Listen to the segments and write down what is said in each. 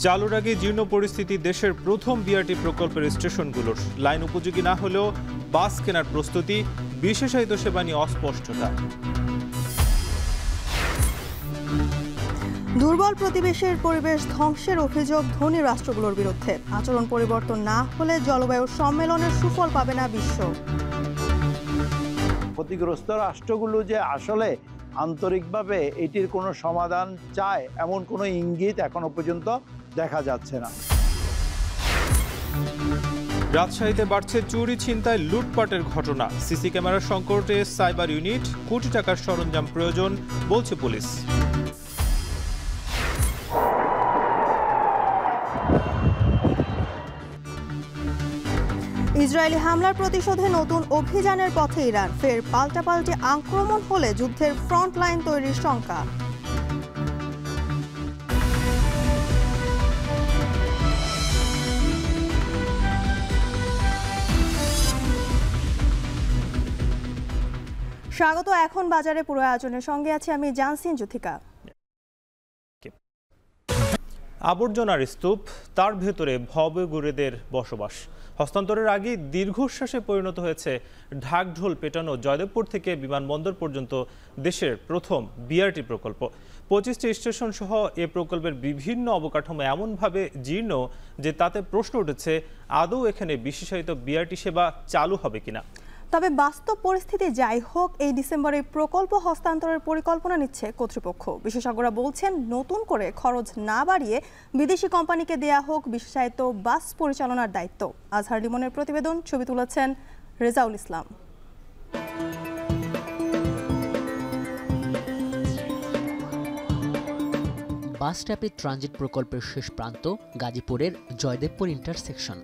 চালুর আগে জীর্ণ পরিস্থিতি দেশের প্রথম বিআরটি প্রকল্পের স্টেশনগুলোর। লাইন উপযোগী না হলেও বাস কেনার প্রস্তুতি, বিশেষায়িত সেবা নিয়ে অস্পষ্টতা। দুর্বল প্রতিবেশীর পরিবেশ ধ্বংসের অভিযোগ ধনী রাষ্ট্রগুলোর বিরুদ্ধে। আচরণ পরিবর্তন না হলে জলবায়ু সম্মেলনের সুফল পাবে না বিশ্ব। ক্ষতিগ্রস্ত রাষ্ট্রগুলো যে আসলে আন্তরিকভাবে এটির কোনো সমাধান চায় এমন কোনো ইঙ্গিত এখনো পর্যন্ত দেখা যাচ্ছে না। রাজশাহীতে বাড়ছে চুরি, ছিনতাই, লুটপাটের ঘটনা। সিসি ক্যামেরার সংকটে সাইবার ইউনিট, কোটি টাকার সরঞ্জাম প্রয়োজন বলছে পুলিশ। ইসরায়েলি হামলার প্রতিশোধে নতুন অভিযানের পথে ইরান। ফের পাল্টাপাল্টি আক্রমণ হলে যুদ্ধের ফ্রন্ট লাইন তৈরির শঙ্কা। স্বাগত এখন বাজারে পুরো আয়োজনের সঙ্গে আছি আমি জানসিন জুথিকা। আবর্জনার স্তূপ, তার ভেতরে ভবঘুরেদের বসবাস। হস্তান্তরের আগে দীর্ঘশ্বাসে পরিণত হয়েছে ঢাকঢোল পেটানো জয়দেবপুর থেকে বিমানবন্দর পর্যন্ত দেশের প্রথম বিআরটি প্রকল্প। 25টি স্টেশন সহ এ প্রকল্পের বিভিন্ন অবকাঠামো এমনভাবে জীর্ণ যে তাতে প্রশ্ন উঠেছে আদৌ এখানে বিশেষায়িত বিআরটি সেবা চালু হবে কিনা। তবে বাস্তব পরিস্থিতি যাই হোক, এই ডিসেম্বরে প্রকল্প হস্তান্তরের পরিকল্পনা নিচ্ছে কর্তৃপক্ষ। বিশেষজ্ঞরা বলছেন নতুন করে খরচ না বাড়িয়ে বিদেশি কোম্পানিকে দেয়া হোক বিশেষায়িত বাস পরিচালনার দায়িত্ব। আজহার লিমনের প্রতিবেদন, ছবি তুলেছেন রেজাউল ইসলাম। বাস র্যাপিড ট্রানজিট প্রকল্পের শেষ প্রান্ত গাজীপুরের জয়দেবপুর ইন্টারসেকশন।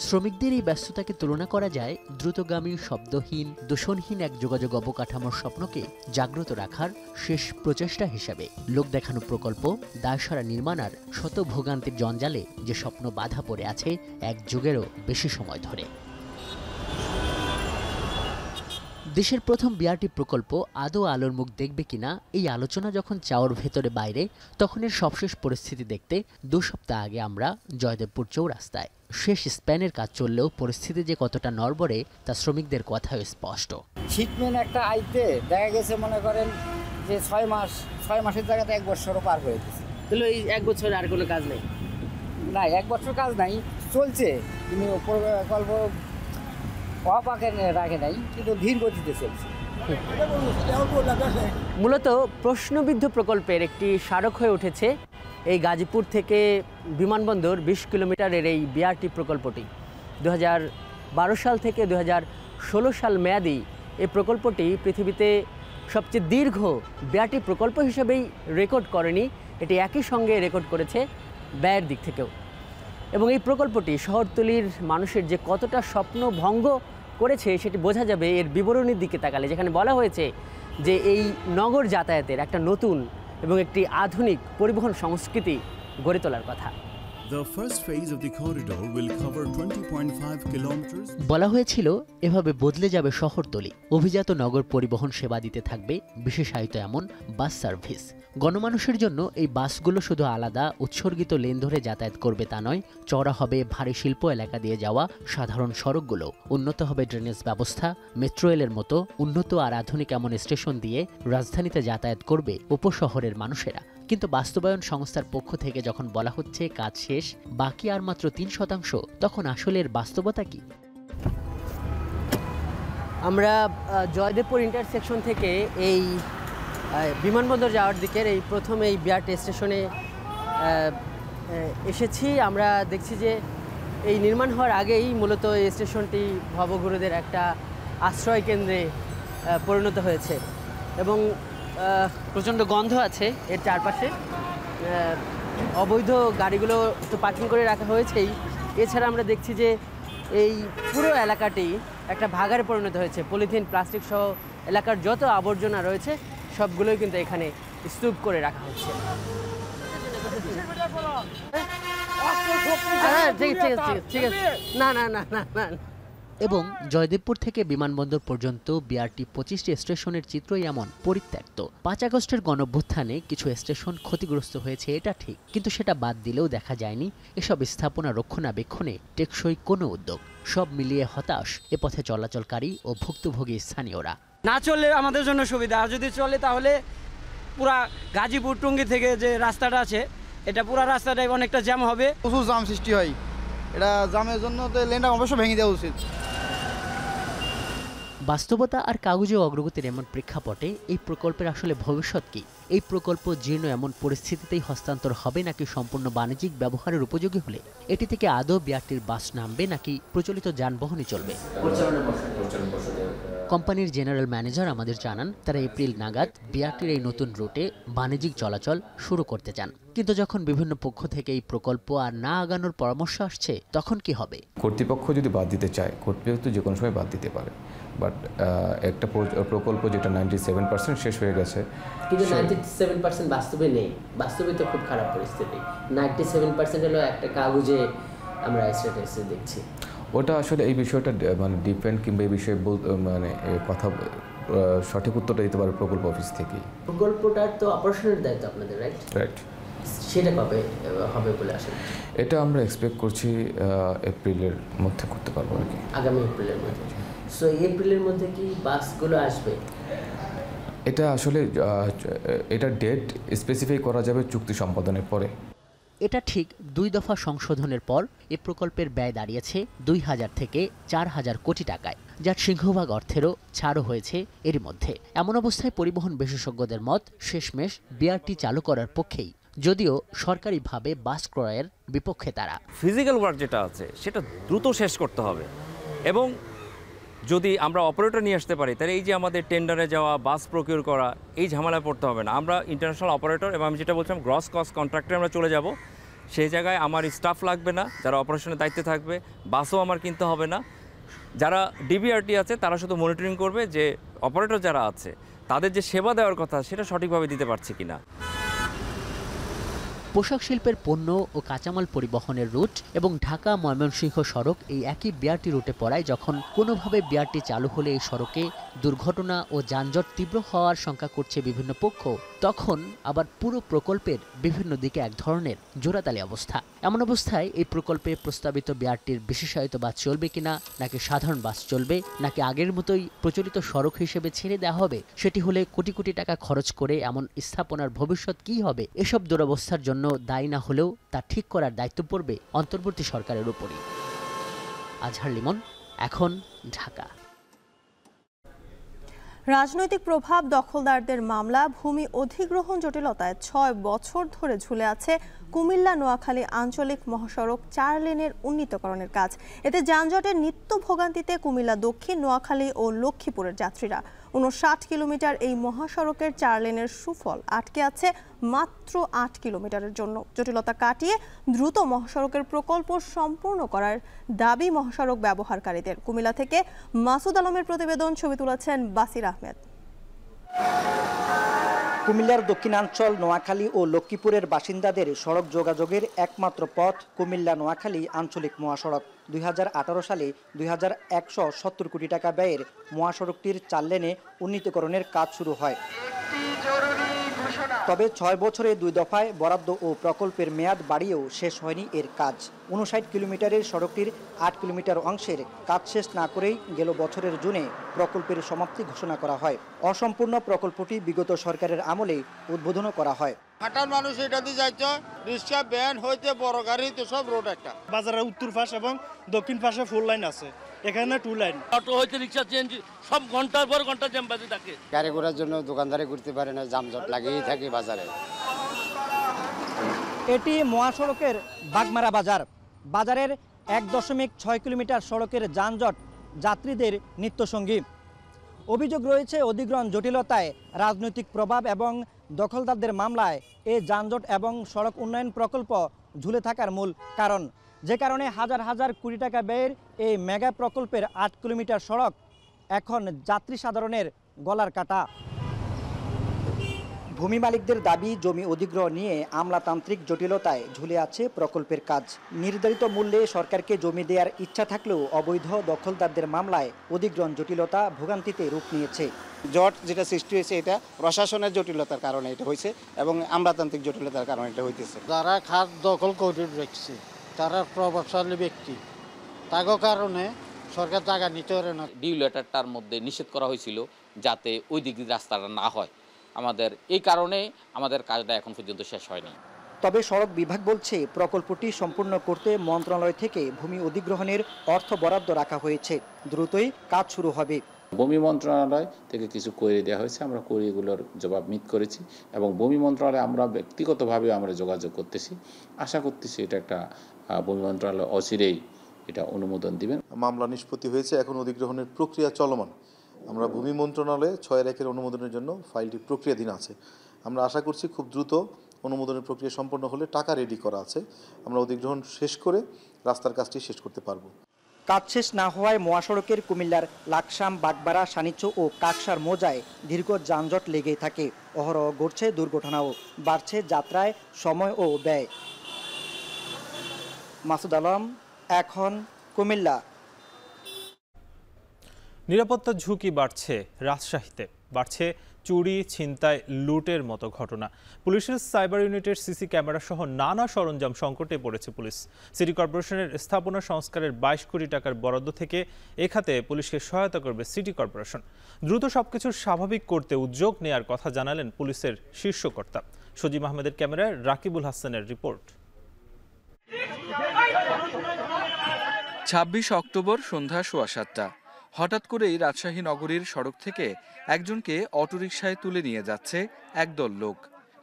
শ্রমিকদের এই ব্যস্ততাকে তুলনা করা যায় দ্রুতগামী, শব্দহীন, দূষণহীন এক যোগাযোগ অবকাঠামোর স্বপ্নকে জাগ্রত রাখার শেষ প্রচেষ্টা হিসাবে। লোক দেখানো প্রকল্প, দায়সারা নির্মাণ আর শত ভোগান্তির জঞ্জালে যে স্বপ্ন বাধা পড়ে আছে এক যুগেরও বেশি সময় ধরে। দেশের প্রথম বিআরটি প্রকল্প আদৌ আলোর মুখ দেখবে কিনা এই আলোচনা যখন চাওয়ার ভেতরে বাইরে, তখন এর সবশেষ পরিস্থিতি দেখতে 2 সপ্তাহ আগে আমরা জয়দেবপুর চৌরাস্তায়। শেষ স্প্যানের কাজ চললেও পরিস্থিতি যে কতটা নড়বড়ে তা শ্রমিকদের কথায় স্পষ্ট। শিটমেন একটা আইতে দেখা গেছে মনে করেন যে 6 মাসের জায়গাতে 1 বছরও পার হয়ে গেছে। তাহলে এই 1 বছর আর কোনো কাজ নেই? না, 1 বছর কাজ নাই, চলছে, কিন্তু প্রকল্প অপাকে রাখে নাই, কিন্তু ধীর গতিতে চলছে। মূলত প্রশ্নবিদ্ধ প্রকল্পের একটি স্মারক হয়ে উঠেছে এই গাজীপুর থেকে বিমানবন্দর 20 কিলোমিটারের এই বিআরটি প্রকল্পটি। 2012 সাল থেকে 2016 সাল মেয়াদি এই প্রকল্পটি পৃথিবীতে সবচেয়ে দীর্ঘ বিআরটি প্রকল্প হিসেবেই রেকর্ড করেনি, এটি একই সঙ্গে রেকর্ড করেছে ব্যয়ের দিক থেকেও। এবং এই প্রকল্পটি শহরতলির মানুষের যে কতটা স্বপ্ন ভঙ্গ করেছে সেটি বোঝা যাবে এর বিবরণীর দিকে তাকালে, যেখানে বলা হয়েছে যে এই নগর যাতায়াতের একটা নতুন এবং একটি আধুনিক পরিবহন সংস্কৃতি গড়ে তোলার কথা। বলা হয়েছিল এভাবে বদলে যাবে শহরতলি। অভিজাত নগর পরিবহন সেবা দিতে থাকবে বিশেষায়িত এমন বাস সার্ভিস। গণমানুষের জন্য এই বাসগুলো শুধু আলাদা উৎসর্গিত লেন ধরে যাতায়াত করবে তা নয়, চওড়া হবে ভারী শিল্প এলাকা দিয়ে যাওয়া সাধারণ সড়কগুলো, উন্নত হবে ড্রেনেজ ব্যবস্থা, মেট্রো রেলের মতো উন্নত আর আধুনিক এমন স্টেশন দিয়ে রাজধানীতে যাতায়াত করবে উপশহরের মানুষেরা। কিন্তু বাস্তবায়ন সংস্থার পক্ষ থেকে যখন বলা হচ্ছে কাজ শেষ, বাকি আর মাত্র 3%, তখন আসলে এর বাস্তবতা কি? আমরা জয়দেবপুর ইন্টারসেকশন থেকে এই বিমানবন্দর যাওয়ার দিকের এই প্রথম এই বিআরটি স্টেশনে এসেছি। আমরা দেখছি যে এই নির্মাণ হওয়ার আগেই মূলত এই স্টেশনটি ভবঘুরেদের একটা আশ্রয় কেন্দ্রে পরিণত হয়েছে এবং প্রচণ্ড গন্ধ আছে এর চারপাশে। অবৈধ গাড়িগুলো তো পার্কিং করে রাখা হয়েছেই, এছাড়া আমরা দেখছি যে এই পুরো এলাকাটি একটা ভাগাড়ে পরিণত হয়েছে। পলিথিন, প্লাস্টিক সহ এলাকার যত আবর্জনা রয়েছে সবগুলোই কিন্তু এখানে স্তূপ করে রাখা হচ্ছে। ঠিক আছে, না না না না না এবং জয়দেবপুর থেকে বিমানবন্দর পর্যন্ত বিআরটি 25টি স্টেশনের চিত্রই এমন পরিত্যক্ত। 5 আগস্টের গণঅভ্যুত্থানে কিছু স্টেশন ক্ষতিগ্রস্ত হয়েছে, এটা ঠিক, কিন্তু সেটা বাদ দিলেও দেখা যায়নি এসব স্থাপনা রক্ষণাবেক্ষণে টেকসই কোনো উদ্যোগ। সব মিলিয়ে হতাশ এ পথে চলাচলকারী ও ভুক্তভোগী স্থানীয়রা। না চললে আমাদের জন্য সুবিধা, আর যদি চলে তাহলে পুরা গাজীপুর টঙ্গী থেকে যে রাস্তাটা আছে এটা পুরা রাস্তাটাই অনেকটা জ্যাম হবে, প্রচুর জাম সৃষ্টি হয়। এটা জামের জন্য তো লেনটা অবশ্য ভেঙে দেওয়া উচিত। বাস্তবতা আর কাগজে অগ্রগতির এমন প্রেক্ষাপটে এই প্রকল্পের আসলে ভবিষ্যৎ কি? এই প্রকল্প জীর্ণ এমন পরিস্থিতিতেই হস্তান্তর হবে নাকি সম্পূর্ণ বাণিজ্যিক ব্যবহারের উপযোগী হলে এটি থেকে আদৌ বিআরটির বাস নামবে নাকি প্রচলিত যানবাহনই চলবে? কোম্পানির জেনারেল ম্যানেজার আমাদের জানান, তারা এপ্রিল নাগাদ বিআরটির এই নতুন রুটে বাণিজ্যিক চলাচল শুরু করতে চান। কিন্তু যখন বিভিন্ন পক্ষ থেকে এই প্রকল্প আর না আগানোর পরামর্শ আসছে, তখন কি হবে? কর্তৃপক্ষ যদি বাদ দিতে চায়, কর্তৃপক্ষ তো যে কোনো সময় বাদ দিতে পারে, বাট একটা প্রকল্প যেটা 97% শেষ হয়ে গেছে, কিন্তু 97% বাস্তবে নেই। বাস্তবে তো খুব খারাপ পরিস্থিতি। 97% হলো একটা কাগজে আমরা স্ট্যাটাসে দেখছি। ওটা আসলে এই বিষয়টা মানে ডিপেন্ড, কিংবা এই বিষয়ে মানে কথা সঠিক উত্তরটা দিতে পারে প্রকল্প অফিস থেকেই। প্রকল্পটার তো অপারেশনের দায়িত্ব আপনাদের, রাইট? রাইট। সেটা কবে হবে বলে আসেন? এটা আমরা এক্সপেক্ট করছি এপ্রিলের মধ্যে করতে পারবো আর কি, আগামী এপ্রিলের মধ্যে। সো এপ্রিলের মধ্যে কি বাসগুলো আসবে? এটা আসলে এটা ডেট স্পেসিফাই করা যাবে চুক্তি সম্পাদনের পরে। এটা ঠিক 2 দফা সংশোধনের পর এ প্রকল্পের ব্যয় দাঁড়িয়েছে 2000 থেকে 4000 কোটি টাকায়, যার সিংহভাগ অর্থেরও ছাড়ও হয়েছে এরই মধ্যে। এমন অবস্থায় পরিবহন বিশেষজ্ঞদের মত শেষমেশ বিআরটি চালু করার পক্ষেই, যদিও সরকারিভাবে বাস ক্রয়ের বিপক্ষে তারা। ফিজিক্যাল ওয়ার্ক যেটা আছে সেটা দ্রুত শেষ করতে হবে, এবং যদি আমরা অপারেটর নিয়ে আসতে পারি তাহলে এই যে আমাদের টেন্ডারে যাওয়া, বাস প্রকিউর করা, এই ঝামেলায় পড়তে হবে না। আমরা ইন্টারন্যাশনাল অপারেটর, এবং আমি যেটা বলছিলাম গ্রস কস্ট কন্ট্রাক্টে আমরা চলে যাব। সেই জায়গায় আমার স্টাফ লাগবে না, যারা অপারেশনের দায়িত্বে থাকবে, বাসও আমার কিনতে হবে না। যারা ডিবিআরটি আছে তারা শুধু মনিটরিং করবে যে অপারেটর যারা আছে তাদের যে সেবা দেওয়ার কথা সেটা সঠিকভাবে দিতে পারছে কিনা। পোশাক শিল্পের পণ্য ও কাঁচামাল পরিবহনের রুট এবং ঢাকা ময়মনসিংহ সড়ক এই একই বিআরটি রুটে পড়ায়, যখন কোনোভাবে বিআরটি চালু হলে এই সড়কে দুর্ঘটনা ও যানজট তীব্র হওয়ার শঙ্কা করছে বিভিন্ন পক্ষ, তখন আবার পুরো প্রকল্পের বিভিন্ন দিকে এক ধরনের জোড়াতালি অবস্থা। এমন অবস্থায় এই প্রকল্পে প্রস্তাবিত বিআরটির বিশেষায়িত বাস চলবে কিনা, নাকি সাধারণ বাস চলবে, নাকি আগের মতোই প্রচলিত সড়ক হিসেবে ছেড়ে দেওয়া হবে, সেটি হলে কোটি কোটি টাকা খরচ করে এমন স্থাপনার ভবিষ্যৎ কী হবে? এসব দুরবস্থার জন্য দায়ী না হলেও তা ঠিক করার দায়িত্ব পড়বে অন্তর্বর্তী সরকারের উপরই। আজহার লিমন, এখন, ঢাকা। রাজনৈতিক প্রভাব দখলদারদের মামলা, ভূমি অধিগ্রহণ জটিলতায় 6 বছর ধরে ঝুলে আছে কুমিল্লা নোয়াখালী আঞ্চলিক মহাসড়ক 4 লেনের উন্নীতকরণের কাজ। এতে যানজটের নিত্য ভোগান্তিতে কুমিল্লা দক্ষিণ, নোয়াখালী ও লক্ষ্মীপুরের যাত্রীরা। 59 কিলোমিটার এই মহাসড়কের 4 লেনের সুফল আটকে আছে মাত্র 8 কিলোমিটারের জন্য। জটিলতা কাটিয়ে দ্রুত মহাসড়কের প্রকল্প সম্পূর্ণ করার দাবি মহাসড়ক ব্যবহারকারীদের। কুমিল্লা থেকে মাসুদ আলমের প্রতিবেদন, ছবি তুলেছেন বাসির আহমেদ। কুমিল্লার দক্ষিণাঞ্চল নোয়াখালী ও লক্ষ্মীপুরের বাসিন্দাদের সড়ক যোগাযোগের একমাত্র পথ কুমিল্লা নোয়াখালী আঞ্চলিক মহাসড়ক। 2018 সালে 2170 কোটি টাকা ব্যয়ের মহাসড়কটির 4 লেনে উন্নীতকরণের কাজ শুরু হয়। তবে 6 বছরে 2 দফায় বরাদ্দ ও প্রকল্পের মেয়াদ বাড়িয়েও শেষ হয়নি এর কাজ। 59 কিলোমিটারের সড়কটির 8 কিলোমিটার অংশের কাজ শেষ না করেই গেল বছরের জুনে প্রকল্পের সমাপ্তি ঘোষণা করা হয়। অসম্পূর্ণ প্রকল্পটি বিগত সরকারের আমলে উদ্বোধন করা হয়। হাঁটার মানুষ এটা দিয়ে যাইতো, রিক্সা, ভ্যান হইতে বড় গাড়ি তো সব রোড একটা। বাজারের উত্তর পাশ এবং দক্ষিণ পাশে 4 লাইন আছে, এখানে 2 লাইন। অটো হইতে রিক্সা চেঞ্জ সব ঘন্টার পর ঘন্টা জ্যাম বাজে থাকে। গাড়ি ঘোড়ার জন্য দোকানদারি করতে পারে না, যানজট লাগেই থাকে বাজারে। এটি মহাসড়কের বাগমারা বাজার। বাজারের 1.6 কিলোমিটার সড়কের যানজট যাত্রীদের নিত্যসঙ্গী। অভিযোগ রয়েছে অধিগ্রহণ জটিলতায়, রাজনৈতিক প্রভাব এবং দখলদারদের মামলায় এই যানজট এবং সড়ক উন্নয়ন প্রকল্প ঝুলে থাকার মূল কারণ, যে কারণে হাজার হাজার কোটি টাকা ব্যয়ের এই মেগা প্রকল্পের 8 কিলোমিটার সড়ক এখন যাত্রী সাধারণের গলার কাটা। ভূমি মালিকদের দাবি, জমি অধিগ্রহণ নিয়ে আমলাতান্ত্রিক জটিলতায় ঝুলে আছে প্রকল্পের কাজ। নির্ধারিত মূল্যে সরকারকে জমি দেওয়ার ইচ্ছা থাকলেও অবৈধ দখলদারদের মামলায় অধিগ্রহণ জটিলতা ভোগান্তিতে রূপ নিয়েছে। জট যেটা সৃষ্টি হয়েছে এটা প্রশাসনের জটিলতার কারণে এটা হয়েছে এবং আমলাতান্ত্রিক জটিলতার কারণে এটা হইতেছে। যারা খাত দখল করে রেখেছে তারা প্রভাবশালী ব্যক্তি, তার কারণে সরকার জায়গা নিতে পারে না। ডিউলেটারটার মধ্যে নিষেধ করা হয়েছিল যাতে ওই দিক দিয়ে রাস্তাটা না হয়। আমাদের এই কারণে আমাদের কাজটা এখন পর্যন্ত শেষ হয়নি। তবে সড়ক বিভাগ বলছে প্রকল্পটি সম্পূর্ণ করতে মন্ত্রণালয় থেকে ভূমি অধিগ্রহণের অর্থ বরাদ্দ রাখা হয়েছে, দ্রুতই কাজ শুরু হবে। ভূমি মন্ত্রণালয় থেকে কিছু কোয়েরি দেওয়া হয়েছে, আমরা কোয়েরিগুলোর জবাব মিট করেছি এবং ভূমি মন্ত্রণালয়ে আমরা ব্যক্তিগতভাবে আমরা যোগাযোগ করতেছি। আশা করতেছি এটা একটা ভূমি মন্ত্রণালয় অচিরেই এটা অনুমোদন দিবেন। মামলা নিষ্পত্তি হয়েছে, এখন অধিগ্রহণের প্রক্রিয়া চলমান। আমরা ভূমি মন্ত্রণালয়ে 6-1 অনুমোদনের জন্য ফাইলটি প্রক্রিয়াধীন আছে। আমরা আশা করছি খুব দ্রুত অনুমোদনের প্রক্রিয়া সম্পন্ন হলে টাকা রেডি করা আছে, আমরা অধিগ্রহণ শেষ করে রাস্তার কাজটি শেষ করতে পারবো। কাজ শেষ না হওয়ায় মহাসড়কের কুমিল্লার লাকসাম, বাগবাড়া, সানিচ্চ ও কাকসার মোজায় দীর্ঘ যানজট লেগেই থাকে। অহরহ ঘটছে দুর্ঘটনাও, বাড়ছে যাত্রায় সময় ও ব্যয়। মাসুদ আলম, এখন, কুমিল্লা। নিরাপত্তার ঝুঁকি বাড়ছে রাজশাহীতে, বাড়ছে চুরি, ছিনতাই, লুটের মতো ঘটনা। পুলিশের সাইবার ইউনিটের সিসি ক্যামেরা সহ নানা সরঞ্জাম সংকটে পড়েছে পুলিশ। সিটি কর্পোরেশনের স্থাপনা সংস্কারের 22 কোটি টাকার বরাদ্দ থেকে এ খাতে পুলিশকে সহায়তা করবে সিটি কর্পোরেশন। দ্রুত সবকিছু স্বাভাবিক করতে উদ্যোগ নেয়ার কথা জানালেন পুলিশের শীর্ষকর্তা। সজিব আহমেদের ক্যামেরায় রাকিবুল হাসানের রিপোর্ট। 26 অক্টোবর সন্ধ্যা 7:15 হঠাৎ করেই রাজশাহী নগরীর সড়ক থেকে একজনকে অটোরিকশায় তুলে নিয়ে যাচ্ছে একদল লোক।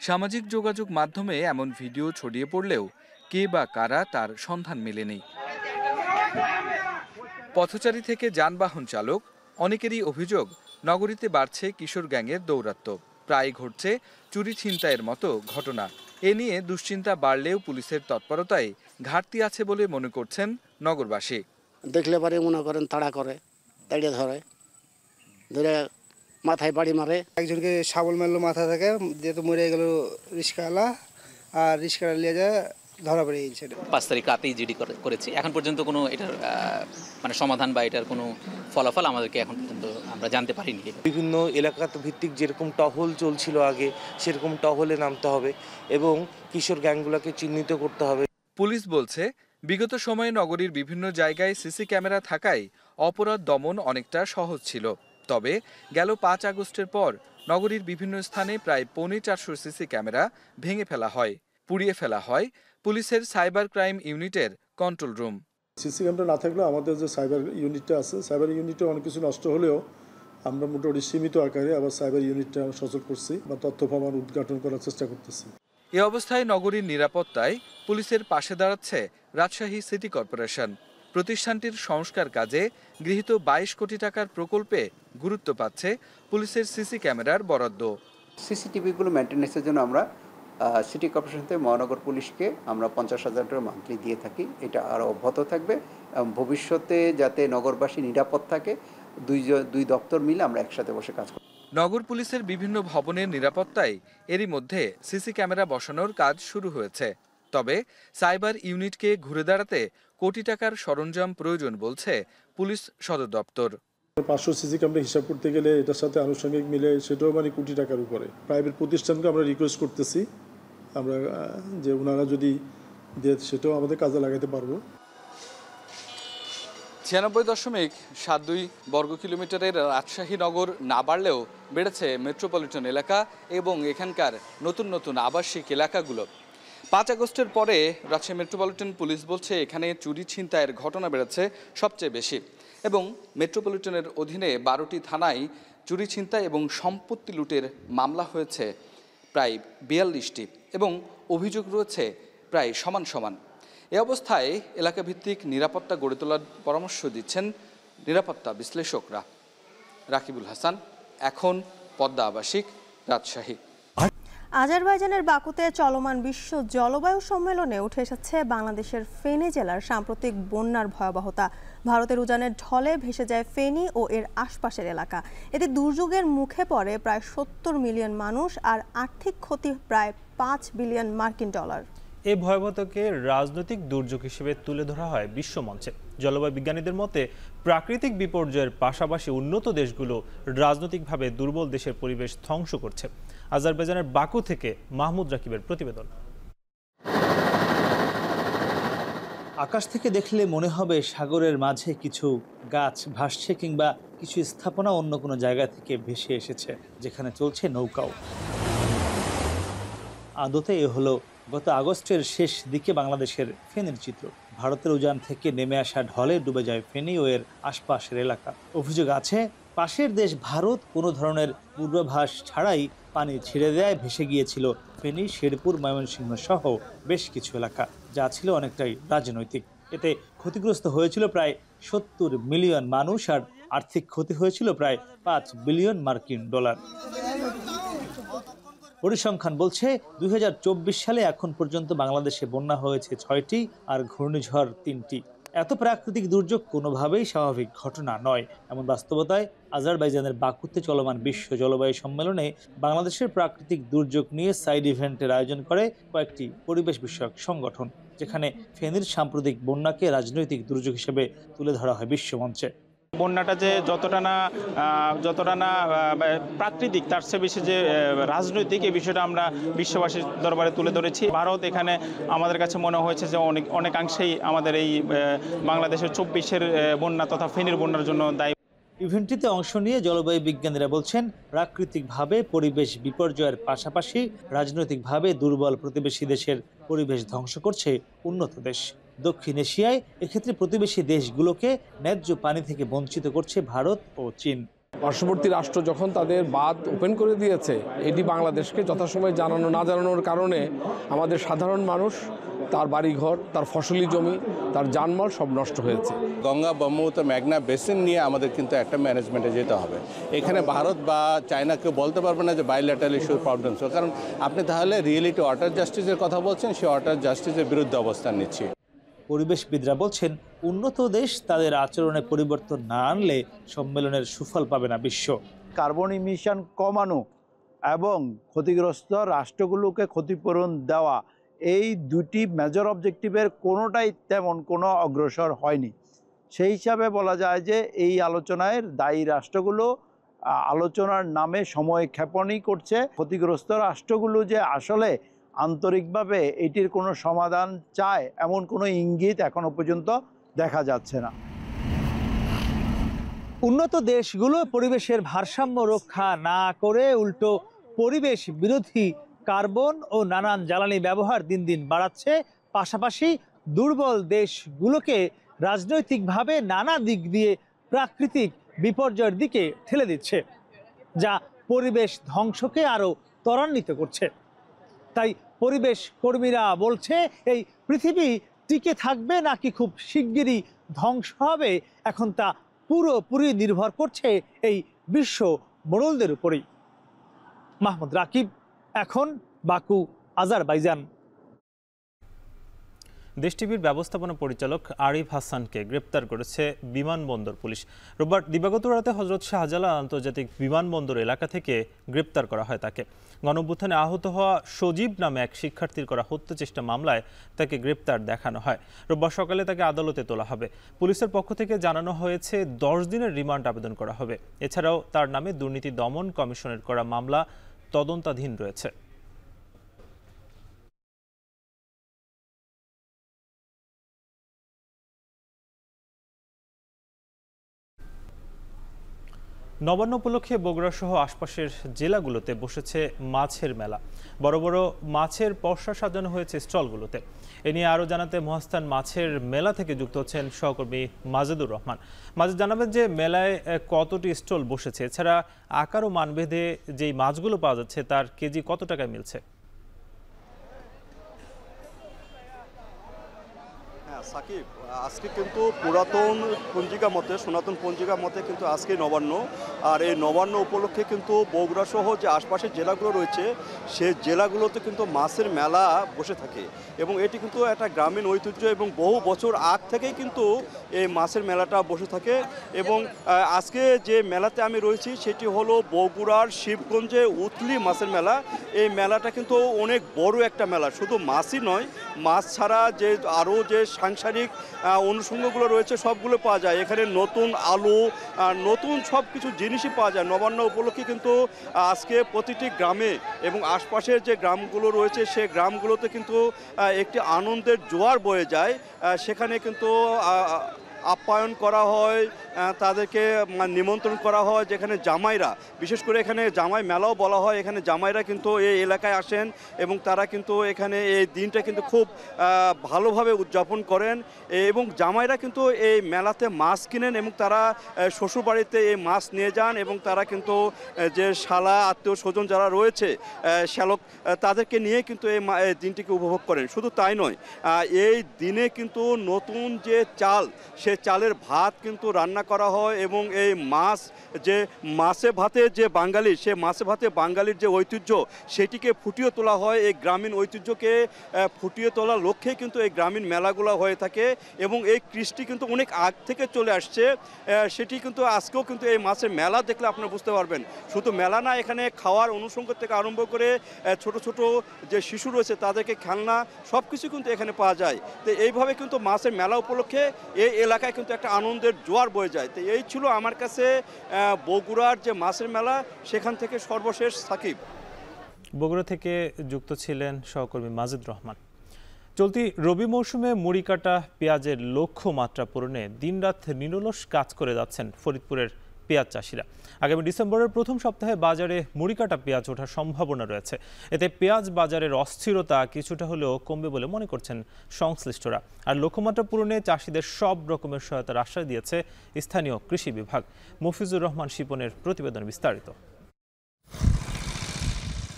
সামাজিক যোগাযোগ মাধ্যমে এমন ভিডিও ছড়িয়ে পড়লেও কে বা কারা তার সন্ধান মেলেনি। পথচারী থেকে যানবাহন চালক অনেকেরই অভিযোগ, নগরীতে বাড়ছে কিশোর গ্যাংয়ের দৌরাত্ম্য, প্রায় ঘটছে চুরি ছিনতাইয়ের মতো ঘটনা। এ নিয়ে দুশ্চিন্তা বাড়লেও পুলিশের তৎপরতায় ঘাটতি আছে বলে মনে করছেন নগরবাসী। দেখলে পারে মনে করেন তাড়া করে, তাড়িয়ে ধরে মাথায় বাড়ি মারে। একজনকে শাবল মারলো মাথা থেকে, যেহেতু মরে গেল রিস্কাওয়ালা, আর রিস্কাওয়ালা নিয়ে যায় ধরা পড়ে গেছে। 5 তারিখ রাতেই জিডি করেছি। এখন পর্যন্ত কোনো এটার মানে সমাধান বা এটার কোনো ফলাফল আমাদেরকে এখন পর্যন্ত আমরা জানতে পারিনি। বিভিন্ন এলাকা ভিত্তিক যেরকম টহল চলছিল আগে, সেরকম টহলে নামতে হবে এবং কিশোর গ্যাংগুলোকে চিহ্নিত করতে হবে। পুলিশ বলছে, বিগত সময়ে নগরীর বিভিন্ন জায়গায় সিসি ক্যামেরা থাকায় অপরাধ দমন অনেকটা সহজ ছিল। তবে গেল 5 আগস্টের পর নগরীর বিভিন্ন স্থানে প্রায় 450 সিসি ক্যামেরা ভেঙে ফেলা হয়, পুড়িয়ে ফেলা হয় পুলিশের সাইবার ক্রাইম ইউনিটের কন্ট্রোল রুম। সিসি ক্যামেরা না থাকলে আমাদের যে সাইবার ইউনিটটা আছে, সাইবার ইউনিটে অনেক কিছু নষ্ট হলেও আমরা মোটামুটি সীমিত আকারে আবার সাইবার ইউনিটটা সচল করছি বা তথ্য প্রমাণ উদ্ঘাটন করার চেষ্টা করতেছি। এ অবস্থায় নগরীর নিরাপত্তায় পুলিশের পাশে দাঁড়াচ্ছে রাজশাহী সিটি কর্পোরেশন। প্রতিষ্ঠানটির সংস্কার কাজে গৃহীত 22 কোটি টাকার প্রকল্পে গুরুত্ব পাচ্ছে পুলিশের সিসি ক্যামেরার বরাদ্দ। সিসিটিভিগুলো মেনটেন্যান্সের জন্য আমরা সিটি কর্পোরেশন থেকে মহানগর পুলিশকে আমরা 50,000 টাকা মান্থলি দিয়ে থাকি। এটা আরও অব্যাহত থাকবে। ভবিষ্যতে যাতে নগরবাসী নিরাপদ থাকে, দুই দপ্তর মিলে আমরা একসাথে বসে কাজ করি। নগর পুলিশের বিভিন্ন ভবনের নিরাপত্তায় এরই মধ্যে সিসি ক্যামেরা বসানোর কাজ শুরু হয়েছে। তবে সাইবার ইউনিটকে ঘুরে দাঁড়াতে কোটি টাকার সরঞ্জাম প্রয়োজন বলছে পুলিশ সদর দপ্তর। 500 সিসি ক্যামেরা হিসাব করতে গেলে এটার সাথে আনুষঙ্গিক মিলে সেটাও মানে কোটি টাকার উপরে। প্রাইভেট প্রতিষ্ঠানকে আমরা রিকোয়েস্ট করতেছি আমরা যে ওনারা যদি দেয় সেটাও আমাদের কাজে লাগাতে পারবো। 96.72 বর্গ কিলোমিটারের রাজশাহী নগর না বাড়লেও বেড়েছে মেট্রোপলিটন এলাকা এবং এখানকার নতুন নতুন আবাসিক এলাকাগুলো। 5 আগস্টের পরে রাজশাহী মেট্রোপলিটন পুলিশ বলছে এখানে চুরি ছিনতাইয়ের ঘটনা বেড়েছে সবচেয়ে বেশি এবং মেট্রোপলিটনের অধীনে 12টি থানায় চুরি ছিনতাই এবং সম্পত্তি লুটের মামলা হয়েছে প্রায় 42টি এবং অভিযোগ রয়েছে প্রায় সমান সমান। এ অবস্থায় এলাকাভিত্তিক নিরাপত্তা গড়ে তোলার পরামর্শ দিচ্ছেন নিরাপত্তা বিশ্লেষকরা। রাকিবুল হাসান, এখন, পদ্মা আবাসিক, রাজশাহী। আজারবাইজানের বাকুতে চলমান বিশ্ব জলবায়ু সম্মেলনে উঠে এসেছে বাংলাদেশের ফেনী জেলার সাম্প্রতিক বন্যার ভয়াবহতা। ভারতের উজানের ঢলে ভেসে যায় ফেনী ও এর আশপাশের এলাকা। এতে দুর্যোগের মুখে পড়ে প্রায় ৭০ মিলিয়ন মানুষ আর আর্থিক ক্ষতি প্রায় ৫ বিলিয়ন মার্কিন ডলার। এই ভয়াবহতাকে রাজনৈতিক দুর্যোগ হিসেবে তুলে ধরা হয় বিশ্বমঞ্চে। জলবায়ু বিজ্ঞানীদের মতে প্রাকৃতিক বিপর্যয়ের পাশাপাশি উন্নত দেশগুলো রাজনৈতিকভাবে দুর্বল দেশের পরিবেশ ধ্বংস করছে। আজারবাইজানের বাকু থেকে মাহমুদ রাকিবের প্রতিবেদন। আকাশ থেকে দেখলে মনে হবে সাগরের মাঝে কিছু গাছ ভাসছে কিংবা কিছু স্থাপনা অন্য কোনো জায়গা থেকে ভেসে এসেছে, যেখানে চলছে নৌকাও। আদতে এ হলো গত আগস্টের শেষ দিকে বাংলাদেশের ফেনীর চিত্র। ভারতের উজান থেকে নেমে আসা ঢলে ডুবে যায় ফেনী ও এর আশপাশের এলাকা। অভিযোগ আছে পাশের দেশ ভারত কোনো ধরনের পূর্বাভাস ছাড়াই পানি ছেড়ে দেয় ভেসে গিয়েছিল ফেনী, শেরপুর, ময়মনসিংহ সহ বেশ কিছু এলাকা, যা ছিল অনেকটাই রাজনৈতিক। এতে ক্ষতিগ্রস্ত হয়েছিল প্রায় ৭০ মিলিয়ন মানুষ আর আর্থিক ক্ষতি হয়েছিল প্রায় ৫ বিলিয়ন মার্কিন ডলার। পরিসংখ্যান বলছে ২০২৪ সালে এখন পর্যন্ত বাংলাদেশে বন্যা হয়েছে ৬টি আর ঘূর্ণিঝড় ৩টি। এত প্রাকৃতিক দুর্যোগ কোনোভাবেই স্বাভাবিক ঘটনা নয়। এমন বাস্তবতায় আজারবাইজানের বাকুতে চলমান বিশ্ব জলবায়ু সম্মেলনে বাংলাদেশের প্রাকৃতিক দুর্যোগ নিয়ে সাইড ইভেন্টের আয়োজন করে কয়েকটি পরিবেশ বিষয়ক সংগঠন, যেখানে ফেনীর সাম্প্রতিক বন্যাকে রাজনৈতিক দুর্যোগ হিসেবে তুলে ধরা হয় বিশ্বমঞ্চে। বন্যাটা যে যতটা না প্রাকৃতিক, তার চেয়ে বেশি যে রাজনৈতিক, এই বিষয়টা আমরা বিশ্ববাসীর দরবারে তুলে ধরেছি। ভারত এখানে আমাদের কাছে মনে হয়েছে যে অনেকাংশেই আমাদের এই বাংলাদেশের ২৪-এর বন্যা তথা ফেনীর বন্যার জন্য দায়ী। ইভেন্টটিতে অংশ নিয়ে জলবায়ু বিজ্ঞানীরা বলছেন প্রাকৃতিকভাবে পরিবেশ বিপর্যয়ের পাশাপাশি রাজনৈতিকভাবে দুর্বল প্রতিবেশী দেশের পরিবেশ ধ্বংস করছে উন্নত দেশ। দক্ষিণ এশিয়ায় এক্ষেত্রে প্রতিবেশী দেশগুলোকে ন্যায্য পানি থেকে বঞ্চিত করছে ভারত ও চীন। পার্শ্ববর্তী রাষ্ট্র যখন তাদের বাঁধ ওপেন করে দিয়েছে, এটি বাংলাদেশকে যথাসময়ে না জানানোর কারণে আমাদের সাধারণ মানুষ, তার বাড়িঘর, তার ফসলি জমি, তার জানমাল সব নষ্ট হয়েছে। গঙ্গা, ব্রহ্মপুত্র, মেঘনা বেসিন নিয়ে আমাদের কিন্তু একটা ম্যানেজমেন্টে যেতে হবে। এখানে ভারত বা চায়না কেউ বলতে পারবে না যে বাইলেটারাল ইস্যুর প্রবলেম, কারণ আপনি তাহলে রিয়েলিটি ওয়াটার জাস্টিসের কথা বলছেন, সেই ওয়াটার জাস্টিসের বিরুদ্ধে অবস্থান নিচ্ছি। পরিবেশবিদরা বলছেন উন্নত দেশ তাদের আচরণে পরিবর্তন না আনলে সম্মেলনের সুফল পাবে না বিশ্ব। কার্বন ইমিশন কমানো এবং ক্ষতিগ্রস্ত রাষ্ট্রগুলোকে ক্ষতিপূরণ দেওয়া, এই দুটি মেজর অবজেক্টিভের কোনোটাই তেমন কোনো অগ্রসর হয়নি। সেই হিসাবে বলা যায় যে এই আলোচনায় দায়ী রাষ্ট্রগুলো আলোচনার নামে সময় ক্ষেপণই করছে। ক্ষতিগ্রস্ত রাষ্ট্রগুলো যে আসলে আন্তরিকভাবে এটির কোনো সমাধান চায় এমন কোনো ইঙ্গিত এখনো পর্যন্ত দেখা যাচ্ছে না। উন্নত দেশগুলো পরিবেশের ভারসাম্য রক্ষা না করে উল্টো পরিবেশ বিরোধী কার্বন ও নানান জ্বালানি ব্যবহার দিন দিন বাড়াচ্ছে, পাশাপাশি দুর্বল দেশগুলোকে রাজনৈতিকভাবে নানা দিক দিয়ে প্রাকৃতিক বিপর্যয়ের দিকে ঠেলে দিচ্ছে, যা পরিবেশ ধ্বংসকে আরও ত্বরান্বিত করছে। তাই পরিবেশ কর্মীরা বলছে এই পৃথিবী টিকে থাকবে নাকি খুব শিগগিরই ধ্বংস হবে, এখন তা পুরোপুরি নির্ভর করছে এই বিশ্ব মোড়লদের উপরেই। মাহমুদ রাকিব, এখন বাকু, আজারবাইজান। দেশ টিভির ব্যবস্থাপনা পরিচালক আরিফ হাসানকে গ্রেপ্তার করেছে বিমানবন্দর পুলিশ। রোববার দিবাগত রাতে হজরত শাহজালাল আন্তর্জাতিক বিমানবন্দর এলাকা থেকে গ্রেপ্তার করা হয় তাকে। গণঅভ্যুত্থানে আহত হওয়া সজীব নামে এক শিক্ষার্থীর করা হত্যা চেষ্টা মামলায় তাকে গ্রেপ্তার দেখানো হয়। রোববার সকালে তাকে আদালতে তোলা হবে। পুলিশের পক্ষ থেকে জানানো হয়েছে 10 দিনের রিমান্ড আবেদন করা হবে। এছাড়াও তার নামে দুর্নীতি দমন কমিশনের করা মামলা তদন্তাধীন রয়েছে। নবান্ন উপলক্ষে বগুড়া সহ আশপাশের জেলাগুলোতে বসেছে মাছের মেলা। বড় বড় মাছের পসরা সাজানো হয়েছে স্টলগুলোতে। এ নিয়ে আরও জানাতে মহাস্থান মাছের মেলা থেকে যুক্ত হচ্ছেন সহকর্মী মাজেদুর রহমান। মাজেদ, জানাবেন যে মেলায় কতটি স্টল বসেছে, এছাড়া আকার ও মানভেদে যেই মাছগুলো পাওয়া যাচ্ছে তার কেজি কত টাকায় মিলছে? সাকিব, আজকে কিন্তু পুরাতন পঞ্জিকা মতে, সনাতন পঞ্জিকা মতে কিন্তু আজকে নবান্ন, আর এই নবান্ন উপলক্ষে কিন্তু বগুড়া সহ যে আশপাশের জেলাগুলো রয়েছে সেই জেলাগুলোতে কিন্তু মাছের মেলা বসে থাকে এবং এটি কিন্তু একটা গ্রামীণ ঐতিহ্য এবং বহু বছর আগ থেকেই কিন্তু এই মাছের মেলাটা বসে থাকে। এবং আজকে যে মেলাতে আমি রয়েছি সেটি হলো বগুড়ার শিবগঞ্জে উতলি মাছের মেলা। এই মেলাটা কিন্তু অনেক বড় একটা মেলা, শুধু মাছই নয়, মাছ ছাড়া যে আরও যে সাংসারিক অনুষঙ্গগুলো রয়েছে সবগুলো পাওয়া যায় এখানে। নতুন আলু, নতুন সব কিছু জিনিসই পাওয়া যায়। নবান্ন উপলক্ষে কিন্তু আজকে প্রতিটি গ্রামে এবং আশপাশের যে গ্রামগুলো রয়েছে সে গ্রামগুলোতে কিন্তু একটি আনন্দের জোয়ার বয়ে যায়। সেখানে কিন্তু আপ্যায়ন করা হয়, তাদেরকে নিমন্ত্রণ করা হয়, যেখানে জামাইরা, বিশেষ করে এখানে জামাই মেলাও বলা হয়, এখানে জামাইরা কিন্তু এই এলাকায় আসেন এবং তারা কিন্তু এখানে এই দিনটা কিন্তু খুব ভালোভাবে উদযাপন করেন এবং জামাইরা কিন্তু এই মেলাতে মাছ কিনেন এবং তারা শ্বশুরবাড়িতে এই মাছ নিয়ে যান এবং তারা কিন্তু যে শালা আত্মীয় স্বজন যারা রয়েছে শ্যালক তাদেরকে নিয়ে কিন্তু এই দিনটিকে উপভোগ করেন। শুধু তাই নয়, এই দিনে কিন্তু নতুন যে চাল সে চালের ভাত কিন্তু রান্না করা হয় এবং এই মাছ, যে মাছে ভাতে যে বাঙালি, সে মাছে ভাতে বাঙালির যে ঐতিহ্য সেটিকে ফুটিয়ে তোলা হয়। এই গ্রামীণ ঐতিহ্যকে ফুটিয়ে তোলার লক্ষ্যে কিন্তু এই গ্রামীণ মেলাগুলো হয়ে থাকে এবং এই কৃষ্টি কিন্তু অনেক আগ থেকে চলে আসছে। সেটি কিন্তু আজকেও কিন্তু এই মাছের মেলা দেখলে আপনারা বুঝতে পারবেন। শুধু মেলা না, এখানে খাওয়ার অনুষঙ্গ থেকে আরম্ভ করে ছোট ছোট যে শিশু রয়েছে তাদেরকে খেলনা সব কিছু কিন্তু এখানে পাওয়া যায়। তো এইভাবে কিন্তু মাছের মেলা উপলক্ষে এই এলাকায় কিন্তু একটা আনন্দের জোয়ার বয়ে যায়। তো এই ছিল আমার কাছে বগুড়ার যে মাছের মেলা, সেখান থেকে সর্বশেষ সাকিব। বগুড়া থেকে যুক্ত ছিলেন সহকর্মী মাজিদ রহমান। চলতি রবি মৌসুমে মুড়ি কাটা পেঁয়াজের লক্ষ্যমাত্রা পূরণে দিনরাত নিরলস কাজ করে যাচ্ছেন ফরিদপুরের পেঁয়াজ চাষিরা। আগামী ডিসেম্বরের প্রথম সপ্তাহে বাজারে মুড়ি কাটা পেঁয়াজ ওঠার সম্ভাবনা রয়েছে। এতে পেঁয়াজ বাজারের অস্থিরতা কিছুটা হলেও কমবে বলে মনে করছেন সংশ্লিষ্টরা। আর লক্ষ্যমাত্রা পূরণে চাষিদের সব রকমের সহায়তার আশ্বাস দিয়েছে স্থানীয় কৃষি বিভাগ। মফিজুর রহমান শিপনের প্রতিবেদন বিস্তারিত।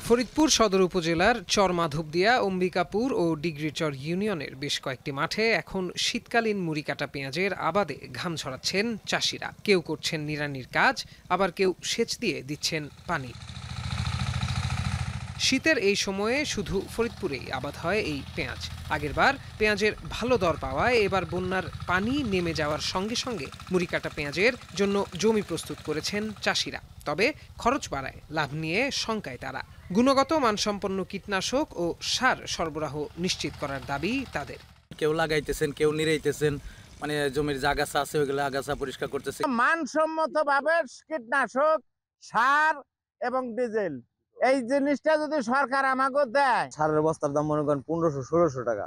ফরিদপুর সদর উপজেলার চরমাধবদিয়া, অম্বিকাপুর ও ডিগ্রিচর ইউনিয়নের বেশ কয়েকটি মাঠে এখন শীতকালীন মুড়ি কাটা পেঁয়াজের আবাদে ঘাম ছড়াচ্ছেন চাষিরা। কেউ করছেন নিড়ানির কাজ, আবার কেউ সেচ দিয়ে দিচ্ছেন পানি। শীতের এই সময়ে শুধু ফরিদপুরেই আবাদ হয় এই পেঁয়াজ। আগেরবার পেঁয়াজের ভালো দর পাওয়ায় এবার বন্যার পানি নেমে যাওয়ার সঙ্গে সঙ্গে মুড়ি কাটা পেঁয়াজের জন্য জমি প্রস্তুত করেছেন চাষিরা। তবে খরচ বাড়ায় লাভ নিয়ে শঙ্কায় তারা। গুণগত মানসম্পন্ন কীটনাশক ও সার সরবরাহ নিশ্চিত করার দাবি তাদের। কেউ লাগাইতেছেন, কেউ নিড়াইতেছেন, মানে জমির যে আগাছা আছে ওইগুলো আগাছা পরিষ্কার করতেছে। মানসম্মত ভাবে কীটনাশক, সার এবং ডিজেল এই জিনিসটা যদি সরকার আমাকে দেয়। সারের বস্তার দাম মনে করেন 1500-1600 টাকা।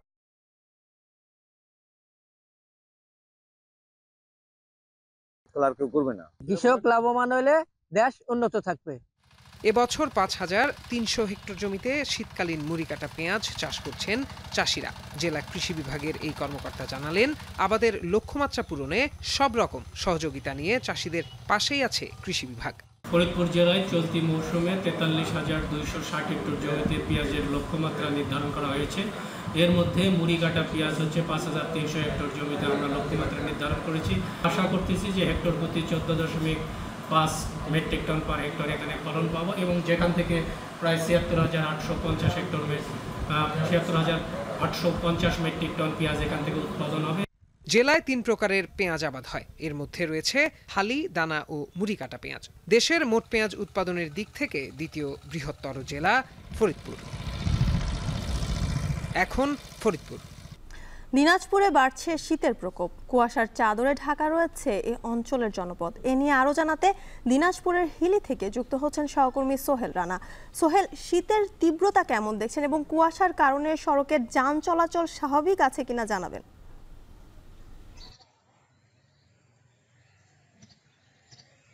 আর কেউ করবে না। কৃষক লাভবান হলে দেশ উন্নত থাকবে। এবছর 5300 হেক্টর জমিতে শীতকালীন মুড়ি কাটা পেঁয়াজ চাষ করছেন চাষিরা। জেলা কৃষি বিভাগের এই কর্মকর্তা জানালেন, আবাদের লক্ষ্যমাত্রা পূরণে সব রকম সহযোগিতা নিয়ে চাষিদের পাশেই আছে কৃষি বিভাগ। ফরিদপুর জেলায় চলতি মৌসুমে 43,260 হেক্টর জমিতে পেঁয়াজের লক্ষ্যমাত্রা নির্ধারণ করা হয়েছে। এর মধ্যে মুড়ি কাটা পেঁয়াজ হচ্ছে 5300 হেক্টর জমিতে আমরা লক্ষ্যমাত্রা নির্ধারণ করেছি। আশা করতেছি যে হেক্টর প্রতি 14.5 মেট্রিক টন পার হেক্টর এখানে ফলন পাবো এবং যেখান থেকে প্রায় 76,850 হেক্টর 76,850 মেট্রিক টন পেঁয়াজ এখান থেকে উৎপাদন হবে। জেলায় 3 প্রকারের পেঁয়াজ আবাদ হয়। এর মধ্যে রয়েছে হালি, দানা ও মুড়ি কাটা পেঁয়াজ। দেশের মোট পেঁয়াজ উৎপাদনের দিক থেকে দ্বিতীয় বৃহত্তর জেলা ফরিদপুর। এখন ফরিদপুর। দিনাজপুরে বাড়ছে শীতের প্রকোপ, কুয়াশার চাদরে ঢাকা রয়েছে এই অঞ্চলের জনপদ। এ নিয়ে আরও জানাতে দিনাজপুরের হিলি থেকে যুক্ত হচ্ছেন সহকর্মী সোহেল রানা। সোহেল, শীতের তীব্রতা কেমন দেখছেন এবং কুয়াশার কারণে সড়কের যান চলাচল স্বাভাবিক আছে কিনা জানাবেন।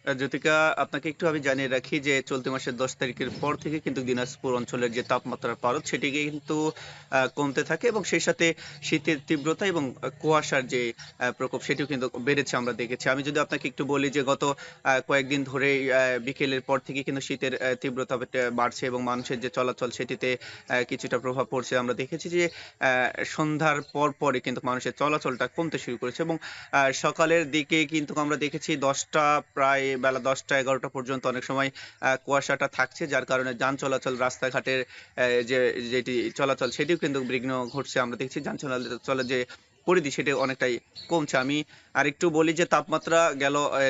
জ্যোতিকা, আপনাকে একটু আমি জানিয়ে রাখি যে চলতি মাসের 10 তারিখের পর থেকে কিন্তু দিনাজপুর অঞ্চলের যে তাপমাত্রার পারদ সেটি কিন্তু কমতে থাকে এবং সেই সাথে শীতের তীব্রতা এবং কুয়াশার যে প্রকোপ সেটিও কিন্তু বেড়েছে আমরা দেখেছি। আমি যদি আপনাকে একটু বলি যে গত কয়েকদিন ধরে বিকেলের পর থেকে কিন্তু শীতের তীব্রতা বাড়ছে এবং মানুষের যে চলাচল সেটিতে কিছুটা প্রভাব পড়ছে। আমরা দেখেছি যে সন্ধ্যার পরে কিন্তু মানুষের চলাচলটা কমতে শুরু করেছে এবং সকালের দিকে কিন্তু আমরা দেখেছি প্রায় বেলা 10টা-11টা পর্যন্ত অনেক সময় কুয়াশাটা থাকছে, যার কারণে যান চলাচল রাস্তাঘাটের যেটি চলাচল সেটিও কিন্তু বিঘ্ন ঘটছে। আমরা দেখছি যান চলাচলের যে পরিধি সেটা অনেকটাই কমছে। আমি আরেকটু বলি যে তাপমাত্রা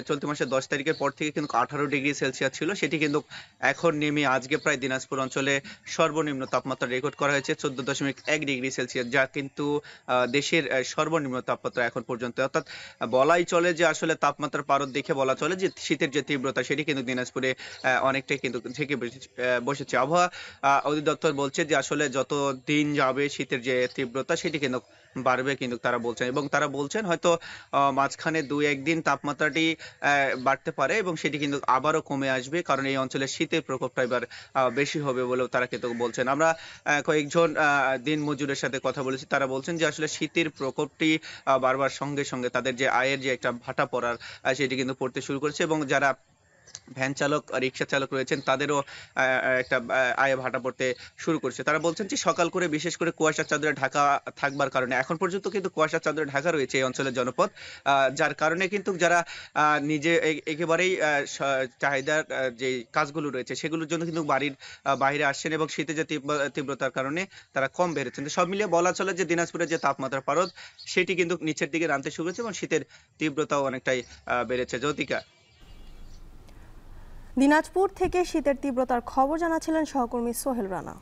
চলতি মাসের 10 তারিখের পর থেকে কিন্তু 18 ডিগ্রি সেলসিয়াস ছিল, সেটি কিন্তু এখন নেমে আজকে প্রায় দিনাজপুর অঞ্চলে সর্বনিম্ন তাপমাত্রা রেকর্ড করা হয়েছে 14.1 ডিগ্রি সেলসিয়াস, যা কিন্তু দেশের সর্বনিম্ন তাপমাত্রা এখন পর্যন্ত। অর্থাৎ বলাই চলে যে আসলে তাপমাত্রার পারদ দেখে বলা চলে যে শীতের যে তীব্রতা সেটি কিন্তু দিনাজপুরে অনেকটাই কিন্তু থেকে বসেছে। আবহাওয়া অধিদপ্তর বলছে যে আসলে যত দিন যাবে শীতের যে তীব্রতা সেটি কিন্তু বাড়বে কিন্তু তারা বলছেন, এবং তারা বলছেন হয়তো মাঝখানে 2-1 দিন তাপমাত্রাটি বাড়তে পারে এবং সেটি কিন্তু আবারও কমে আসবে, কারণ এই অঞ্চলে শীতের প্রকোপটা এবার বেশি হবে বলেও তারা কিন্তু বলছেন। আমরা কয়েকজন দিন মজুরের সাথে কথা বলেছি, তারা বলছেন যে আসলে শীতের প্রকোপটি বারবার সঙ্গে সঙ্গে তাদের যে আয়ের যে একটা ভাটা পড়ার সেটি কিন্তু পড়তে শুরু করেছে এবং যারা ভ্যান চালক রিক্সা চালক রয়েছেন তাদেরও একটা আয় ভাটা পড়তে শুরু করছে। তারা বলছেন যে সকাল করে বিশেষ করে কুয়াশার চাদরে ঢাকা থাকবার কারণে এখন পর্যন্ত কিন্তু কুয়াশার চাদরে ঢাকা রয়েছে এই অঞ্চলের জনপদ, যার কারণে কিন্তু যারা নিজে একেবারেই চাহিদার যে কাজগুলো রয়েছে সেগুলোর জন্য কিন্তু বাড়ির বাইরে আসছেন এবং শীতের যে তীব্রতার কারণে তারা কম বেড়েছেন। সব মিলিয়ে বলা চলে যে দিনাজপুরের যে তাপমাত্রা পারদ সেটি কিন্তু নিচের দিকে নামতে শুরু করেছে এবং শীতের তীব্রতাও অনেকটাই বেড়েছে। জ্যোতিকা। দিনাজপুর থেকে শীতের তীব্রতার খবর জানাচ্ছিলেন সহকর্মী সোহেল রানা।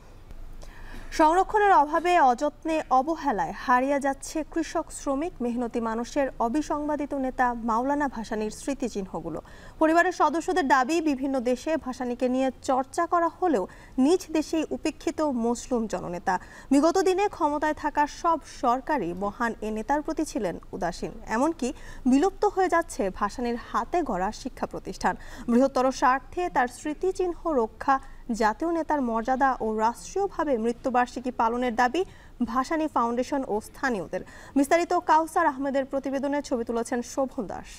সংরক্ষণের অভাবে অযত্নে অবহেলায় হারিয়ে যাচ্ছে কৃষক, শ্রমিক, মেহনতি মানুষের অবিসংবাদিত নেতা মাওলানা ভাসানীর স্মৃতিচিহ্নগুলো। পরিবারের সদস্যদের দাবি, বিভিন্ন দেশে ভাসানীকে নিয়ে চর্চা করা হলেও নিজ দেশেই উপেক্ষিত মজলুম জননেতা। বিগত দিনে ক্ষমতায় থাকা সব সরকারই মহান এ নেতার প্রতি ছিলেন উদাসীন। এমনকি বিলুপ্ত হয়ে যাচ্ছে ভাসানীর হাতে গড়া শিক্ষা প্রতিষ্ঠান। বৃহত্তর স্বার্থে তার স্মৃতিচিহ্ন রক্ষা, জাতীয় নেতার মর্যাদা ও রাষ্ট্রীয়ভাবে মৃত্যুবার্ষিকী পালনের দাবি ভাসানী ফাউন্ডেশন ও স্থানীয়দের। বিস্তারিত কাউসার আহমেদের প্রতিবেদনে ছবি তুলেছেন শোভন দাস।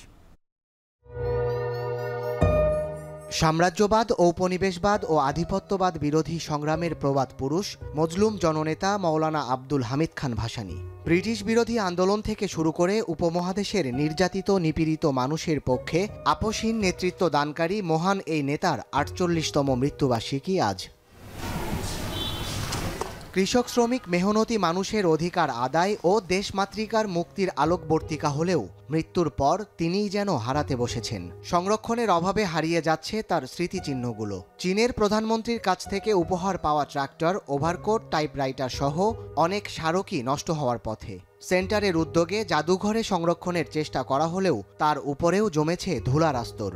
সাম্রাজ্যবাদ, ঔপনিবেশবাদ ও আধিপত্যবাদ বিরোধী সংগ্রামের প্রবাদ পুরুষ মজলুম জননেতা মাওলানা আব্দুল হামিদ খান ভাসানী ব্রিটিশ বিরোধী আন্দোলন থেকে শুরু করে উপমহাদেশের নির্যাতিত নিপীড়িত মানুষের পক্ষে আপোষহীন নেতৃত্ব দানকারী মহান এই নেতার ৪৮তম মৃত্যুবার্ষিকী আজ। কৃষক, শ্রমিক, মেহনতি মানুষের অধিকার আদায় ও দেশমাতৃকার মুক্তির আলোকবর্তিকা হলেও মৃত্যুর পর তিনিই যেন হারাতে বসেছেন। সংরক্ষণের অভাবে হারিয়ে যাচ্ছে তার স্মৃতিচিহ্নগুলো। চীনের প্রধানমন্ত্রীর কাছ থেকে উপহার পাওয়া ট্রাক্টর, ওভারকোট, টাইপরাইটার সহ অনেক স্মারকই নষ্ট হওয়ার পথে। সেন্টারের উদ্যোগে জাদুঘরে সংরক্ষণের চেষ্টা করা হলেও তার উপরেও জমেছে ধুলার আস্তর।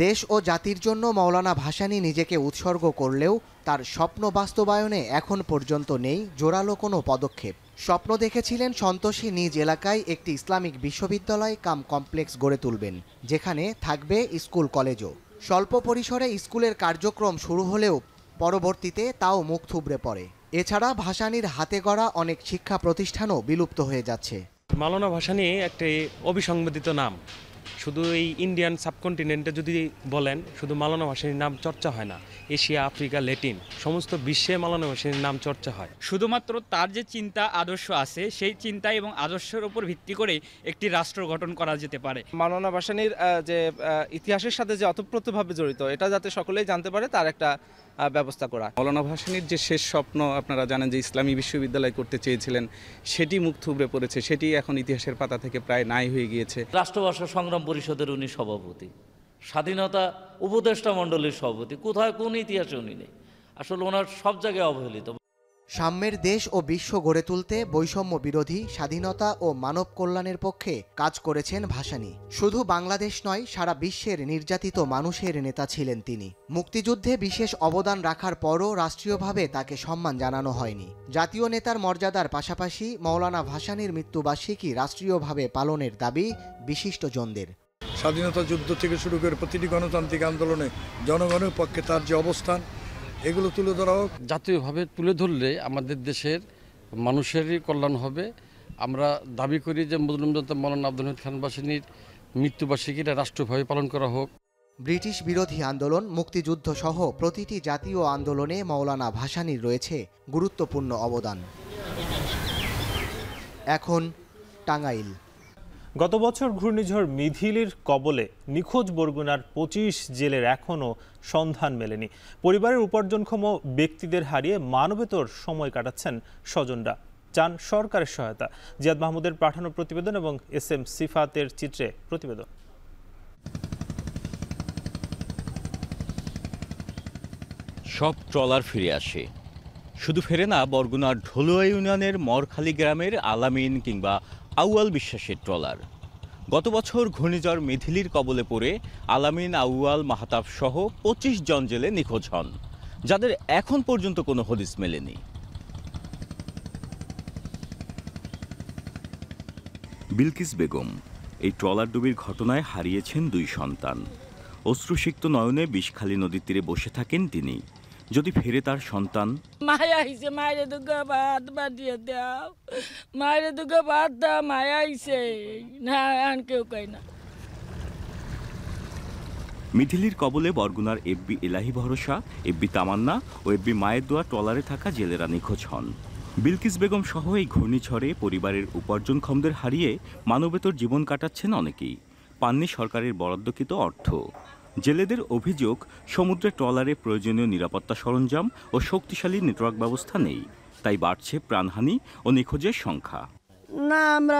দেশ ও জাতির জন্য মাওলানা ভাসানী নিজেকে উৎসর্গ করলেও তার স্বপ্ন বাস্তবায়নে এখন পর্যন্ত নেই জোরালো কোনো পদক্ষেপ। স্বপ্ন দেখেছিলেন সন্তোষী নিজ এলাকায় একটি ইসলামিক বিশ্ববিদ্যালয় কাম কমপ্লেক্স গড়ে তুলবেন, যেখানে থাকবে স্কুল, কলেজও। স্বল্প পরিসরে স্কুলের কার্যক্রম শুরু হলেও পরবর্তীতে তাও মুখ থুবড়ে পড়ে। এছাড়া ভাসানীর হাতে গড়া অনেক শিক্ষা প্রতিষ্ঠানও বিলুপ্ত হয়ে যাচ্ছে। মাওলানা ভাসানী একটি অবিসংবাদিত নাম। শুধু এই ইন্ডিয়ান সাবকন্টিনেন্টে যদি বলেন, শুধু মাওলানা ভাসানীর নাম চর্চা হয় না, এশিয়া, আফ্রিকা, ল্যাটিন সমস্ত বিশ্বে মাওলানা ভাসানীর নাম চর্চা হয়। শুধুমাত্র তার যে চিন্তা আদর্শ আছে, সেই চিন্তা এবং আদর্শের উপর ভিত্তি করে একটি রাষ্ট্র গঠন করা যেতে পারে। মাওলানা ভাসানীর যে ইতিহাসের সাথে যে অতপ্রতভাবে জড়িত, এটা যাতে সকলেই জানতে পারে তার একটা ব্যবস্থা করা। মাওলানা ভাসানীর যে শেষ স্বপ্ন আপনারা জানেন যে ইসলামী বিশ্ববিদ্যালয় করতে চেয়েছিলেন, সেটি মুখ থুবড়ে পড়েছে, সেটি এখন ইতিহাসের পাতা থেকে প্রায় নাই হয়ে গিয়েছে। রাষ্ট্রভাষা সংগ্রাম পরিষদের উনি সভাপতি, স্বাধীনতা উপদেষ্টা মণ্ডলীর সভাপতি, কোথায় কোন ইতিহাসে উনি নেই। আসলে ওনার সব জায়গায় অবহেলিত। সাম্যের দেশ ও বিশ্ব গড়ে তুলতে বৈষম্য বিরোধী, স্বাধীনতা ও মানব কল্যাণের পক্ষে কাজ করেছেন ভাসানী। শুধু বাংলাদেশ নয়, সারা বিশ্বের নির্যাতিত মানুষের নেতা ছিলেন তিনি। মুক্তিযুদ্ধে বিশেষ অবদান রাখার পরও রাষ্ট্রীয়ভাবে তাকে সম্মান জানানো হয়নি। জাতীয় নেতার মর্যাদার পাশাপাশি মাওলানা ভাসানীর মৃত্যুবার্ষিকী রাষ্ট্রীয়ভাবে পালনের দাবি বিশিষ্টজনদের। স্বাধীনতা যুদ্ধ থেকে শুরু করে প্রতিটি গণতান্ত্রিক আন্দোলনে জনগণের পক্ষে তার যে অবস্থান, এগুলো তুলে ধরা হোক। জাতীয়ভাবে তুলে ধরলে আমাদের দেশের মানুষেরই কল্যাণ হবে। আমরা দাবি করি যে মজলুম জনতা মৌলানা আব্দুল হামিদ খান ভাসানীর মৃত্যুবার্ষিকীটা রাষ্ট্রীয়ভাবে পালন করা হোক। ব্রিটিশ বিরোধী আন্দোলন, মুক্তিযুদ্ধ সহ প্রতিটি জাতীয় আন্দোলনে মৌলানা ভাসানীর রয়েছে গুরুত্বপূর্ণ অবদান। এখন টাঙ্গাইল। গত বছর ঘূর্ণিঝড় মিথিলির কবলে নিখোঁজ বরগুনার 25 জেলের এখনও সন্ধান মেলেনি। পরিবারের উপার্জনক্ষম ব্যক্তিদের হারিয়ে মানবেতর সময় কাটাচ্ছেন স্বজনরা, চান সরকারের সহায়তা। জিয়াদ মাহমুদের পাঠানো প্রতিবেদন এবং SM সিফাতের চিত্রে প্রতিবেদন। সব ট্রলার ফিরে আসে, শুধু ফেরে না বরগুনার ঢোলুয়া ইউনিয়নের মরখালী গ্রামের আলামিন কিংবা আউয়াল বিশ্বাসের ট্রলার। গত বছর ঘূর্ণিঝড় মিথিলির কবলে পড়ে আলামিন, আউয়াল, মাহতাব সহ 25 জন জেলে নিখোঁজ হন, যাদের এখন পর্যন্ত কোনো হদিস মেলেনি। বিলকিস বেগম এই ট্রলার ডুবির ঘটনায় হারিয়েছেন 2 সন্তান। অশ্রুসিক্ত নয়নে বিষখালী নদীর তীরে বসে থাকেন তিনি। যদি ফেরে তার সন্তান, মায়া আইছে, মায়ের দুগা ভাত বাটিয়ে দাও, মায়ের দুগা ভাত দাও, মায়া আইছে না, আর কেউ কয় না। মিথিলির কবলে বরগুনার FB এলাহি ভরসা, FB তামান্না ও FB মায়ের দোয়া ট্রলারে থাকা জেলেরা নিখোঁজ হন। বিলকিস বেগম সহ এই ঘূর্ণিঝড়ে পরিবারের উপার্জনক্ষমদের হারিয়ে মানবেতর জীবন কাটাচ্ছেন অনেকেই। পাননি সরকারের বরাদ্দকৃত অর্থ। জেলেদের অভিযোগ, সমুদ্রে ট্রলারে প্রয়োজনীয় নিরাপত্তা সরঞ্জাম ও শক্তিশালী নেটওয়ার্ক ব্যবস্থা নেই, তাই বাড়ছে প্রাণহানি ও নিখোঁজের সংখ্যা। না, আমরা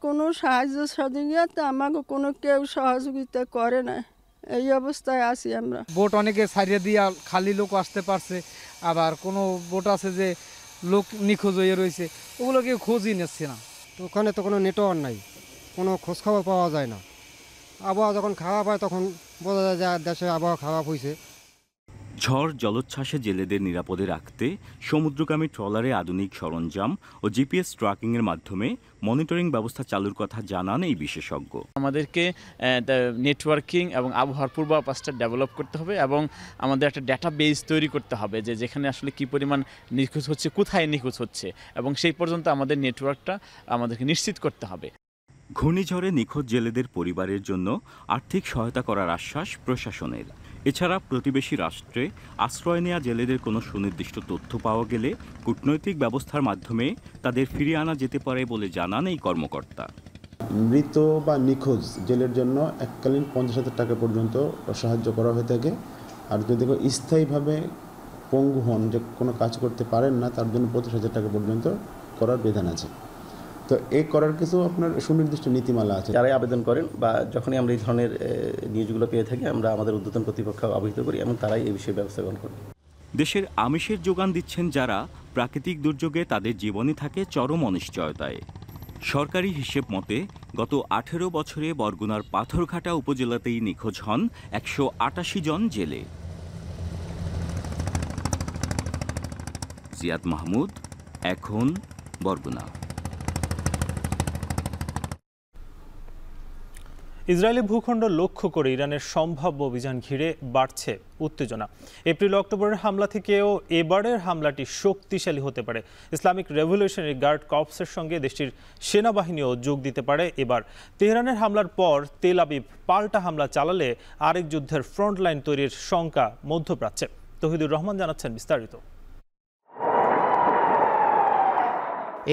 কোনো সাহায্য সহযোগিতা আমাকে কোনো কেউ সহযোগিতা করে না, এই অবস্থায় আছি আমরা। বোট অনেকে ছাড়িয়ে দিয়ে খালি লোক আসতে পারছে, আবার কোনো বোট আছে যে লোক নিখোঁজ হয়ে রয়েছে, ওগুলো কেউ খোঁজই নিচ্ছে না। তো ওখানে তো কোনো নেটওয়ার্ক নাই, কোনো খোঁজখবর পাওয়া যায় না। আবহাওয়া যখন খারাপ হয় তখন বোঝা যায় যে দেশে আবহাওয়া খারাপ হয়েছে। ঝড় জলোচ্ছ্বাসে জেলেদের নিরাপদে রাখতে সমুদ্রগামী ট্রলারে আধুনিক সরঞ্জাম ও GPS ট্র্যাকিংয়ের মাধ্যমে মনিটরিং ব্যবস্থা চালুর কথা জানান এই বিশেষজ্ঞ। আমাদেরকে নেটওয়ার্কিং এবং আবহাওয়ার পূর্বাভাসটা ডেভেলপ করতে হবে এবং আমাদের একটা ডাটা বেস তৈরি করতে হবে যে যেখানে আসলে কী পরিমাণ নিখোঁজ হচ্ছে, কোথায় নিখোঁজ হচ্ছে, এবং সেই পর্যন্ত আমাদের নেটওয়ার্কটা আমাদেরকে নিশ্চিত করতে হবে। ঘূর্ণিঝড়ে নিখোঁজ জেলেদের পরিবারের জন্য আর্থিক সহায়তা করার আশ্বাস প্রশাসনের। এছাড়া প্রতিবেশী রাষ্ট্রে আশ্রয় নেওয়া জেলেদের কোনো সুনির্দিষ্ট তথ্য পাওয়া গেলে কূটনৈতিক ব্যবস্থার মাধ্যমে তাদের ফিরিয়ে আনা যেতে পারে বলে জানান এই কর্মকর্তা। মৃত বা নিখোঁজ জেলের জন্য এককালীন 50,000 টাকা পর্যন্ত সাহায্য করা হয়ে থাকে। আর যদি স্থায়ীভাবে পঙ্গু হন, যে কোনো কাজ করতে পারেন না, তার জন্য 25,000 টাকা পর্যন্ত করার বিধান আছে। তো এই করার কিছু আপনার সুনির্দিষ্ট নীতিমালা আছে। যারাই আবেদন করেন বা যখনই আমরা এই ধরনের নিউজগুলো পেয়ে থাকি, আমরা আমাদের ঊর্ধ্বতন কর্তৃপক্ষ অবহিত করি এবং তারাই এই বিষয়ে ব্যবস্থা গ্রহণ করেন। দেশের আমিষের যোগান দিচ্ছেন যারা, প্রাকৃতিক দুর্যোগে তাদের জীবনই থাকে চরম অনিশ্চয়তায়। সরকারি হিসেব মতে গত 18 বছরে বরগুনার পাথরঘাটা উপজেলাতেই নিখোঁজ হন 188 জন জেলে। জিয়াদ মাহমুদ, এখন, বরগুনা। ইসরায়েলি ভূখণ্ড লক্ষ্য করে ইরানের সম্ভাব্য অভিযান ঘিরে বাড়ছে উত্তেজনা। এপ্রিল-অক্টোবরের হামলা থেকেও এবারের হামলাটি শক্তিশালী হতে পারে। ইসলামিক রেভলিউশনারি গার্ড কর্পসের সঙ্গে দেশটির সেনাবাহিনীও যোগ দিতে পারে এবার। তেহরানের হামলার পর তেল আবিব পাল্টা হামলা চালালে আরেক যুদ্ধের ফ্রন্টলাইন তৈরির শঙ্কা মধ্যপ্রাচ্যে। তৌহিদুর রহমান জানাচ্ছেন বিস্তারিত।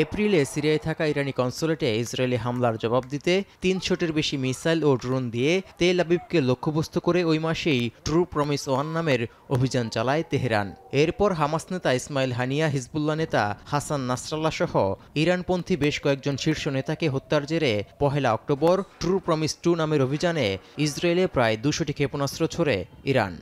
এপ্রিলে সিরিয়ায় থাকা ইরানি কনসুলেটে ইসরায়েলি হামলার জবাব দিতে 300টির বেশি মিসাইল ও ড্রোন দিয়ে তেল আবিবকে লক্ষ্যবস্তু করে ওই মাসেই ট্রু প্রমিস 1 নামের অভিযান চালায় তেহরান। এরপর হামাস নেতা ইসমাইল হানিয়া, হিজবুল্লাহ নেতা হাসান নাসরাল্লাহ সহ ইরানপন্থী বেশ কয়েকজন শীর্ষ নেতাকে হত্যার জেরে 1 অক্টোবর ট্রু প্রমিস 2 নামের অভিযানে ইসরায়েলে প্রায় 200টি ক্ষেপণাস্ত্র ছোড়ে ইরান।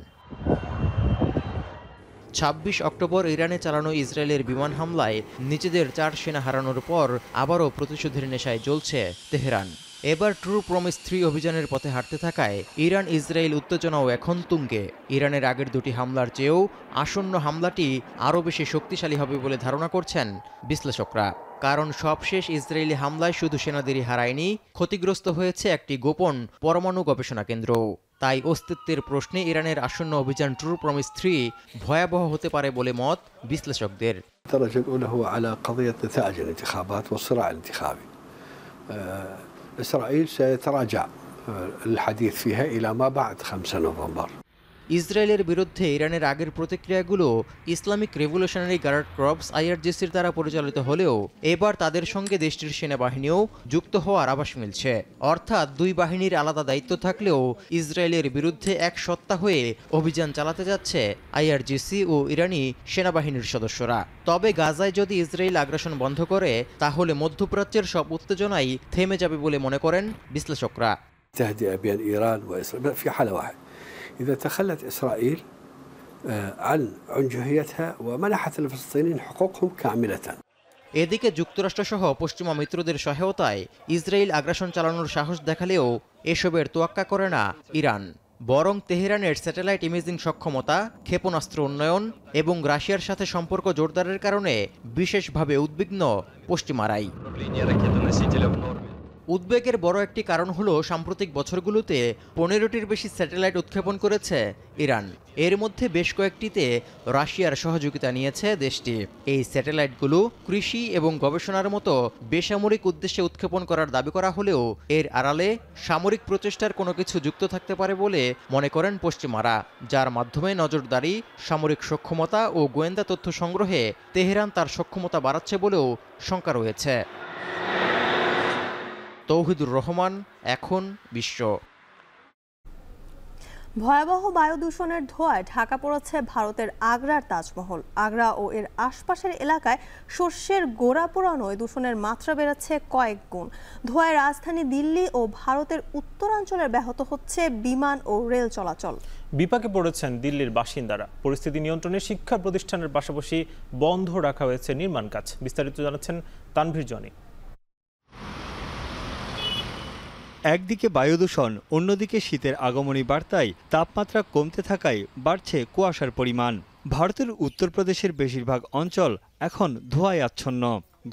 26 অক্টোবর ইরানে চালানো ইসরায়েলের বিমান হামলায় নিজেদের 4 সেনা হারানোর পর আবারও প্রতিশোধের নেশায় জ্বলছে তেহরান। এবার ট্রু প্রমিস 3 অভিযানের পথে হাঁটতে থাকায় ইরান ইসরায়েল উত্তেজনাও এখন তুঙ্গে। ইরানের আগের 2টি হামলার চেয়েও আসন্ন হামলাটি আরও বেশি শক্তিশালী হবে বলে ধারণা করছেন বিশ্লেষকরা। কারণ সবশেষ ইসরায়েলি হামলায় শুধু সেনাদেরই হারায়নি, ক্ষতিগ্রস্ত হয়েছে একটি গোপন পরমাণু গবেষণা কেন্দ্র। তাই অস্তিত্বের প্রশ্নে ইরানের আসন্ন অভিযান ট্রু প্রমিস 3 ভয়াবহ হতে পারে বলে মত বিশ্লেষকদের। الدرجة الأولى هو على قضية نتائج الانتخابات والصراع الانتخابي. إسرائيل سيتراجع الحديث فيها إلى ما بعد 5 نوفمبر. ইসরায়েলের বিরুদ্ধে ইরানের আগের প্রতিক্রিয়াগুলো ইসলামিক রেভলিউশনারি গার্ড কর্পস IRGCর দ্বারা পরিচালিত হলেও এবার তাদের সঙ্গে দেশটির সেনাবাহিনীও যুক্ত হওয়ার আভাস মিলছে। অর্থাৎ দুই বাহিনীর আলাদা দায়িত্ব থাকলেও ইসরায়েলের বিরুদ্ধে এক সত্তা হয়ে অভিযান চালাতে যাচ্ছে IRGC ও ইরানি সেনাবাহিনীর সদস্যরা। তবে গাজায় যদি ইসরায়েল আগ্রাসন বন্ধ করে তাহলে মধ্যপ্রাচ্যের সব উত্তেজনাই থেমে যাবে বলে মনে করেন বিশ্লেষকরা। تهدئة بين إيران وإسرائيل في حالة واحدة إذا تخلت إسرائيل عن عنجهيتها ومنحت الفلسطينيين حقوقهم كاملة. এদিকে যুক্তরাষ্ট্রসহ পশ্চিমা মিত্রদের সহায়তায় ইসরায়েল আগ্রাসন চালানোর সাহস দেখালেও এসবের তোয়াক্কা করে না ইরান। বরং তেহরানের স্যাটেলাইট ইমেজিং সক্ষমতা, ক্ষেপণাস্ত্র উন্নয়ন এবং রাশিয়ার সাথে সম্পর্ক জোরদারের কারণে বিশেষভাবে উদ্বিগ্ন পশ্চিমারাই। উদ্বেগের বড় একটি কারণ হলো সাম্প্রতিক বছরগুলোতে 15টির বেশি স্যাটেলাইট উৎক্ষেপণ করেছে ইরান। এর মধ্যে বেশ কয়েকটিতে রাশিয়ার সহযোগিতা নিয়েছে দেশটি। এই স্যাটেলাইটগুলো কৃষি এবং গবেষণার মতো বেসামরিক উদ্দেশ্যে উৎক্ষেপণ করার দাবি করা হলেও এর আড়ালে সামরিক প্রচেষ্টার কোনো কিছু যুক্ত থাকতে পারে বলে মনে করেন পশ্চিমারা, যার মাধ্যমে নজরদারি, সামরিক সক্ষমতা ও গোয়েন্দা তথ্য সংগ্রহে তেহরান তার সক্ষমতা বাড়াচ্ছে বলেও শঙ্কা রয়েছে। তৌহিদুর রহমান, এখন বিশ্ব। ভয়াবহ বায়ু দূষণের ধোঁয়ায় ঢাকা পড়েছে ভারতের আগ্রার তাজমহল। আগ্রা ও এর আশপাশের এলাকায় শস্যের গোড়া পোড়ানোয় দূষণের মাত্রা বেড়েছে কয়েক গুণ। ধোঁয়ায় রাজধানী দিল্লি ও ভারতের উত্তরাঞ্চলের ব্যাহত হচ্ছে বিমান ও রেল চলাচল। বিপাকে পড়েছেন দিল্লির বাসিন্দারা। পরিস্থিতি নিয়ন্ত্রণে শিক্ষা প্রতিষ্ঠানের পাশাপাশি বন্ধ রাখা হয়েছে নির্মাণ কাজ। বিস্তারিত জানাচ্ছেন তানভীর জনি। একদিকে বায়ু দূষণ, অন্যদিকে শীতের আগমনী বার্তায় তাপমাত্রা কমতে থাকায় বাড়ছে কুয়াশার পরিমাণ। ভারতের উত্তরপ্রদেশের বেশিরভাগ অঞ্চল এখন ধোঁয়ায় আচ্ছন্ন।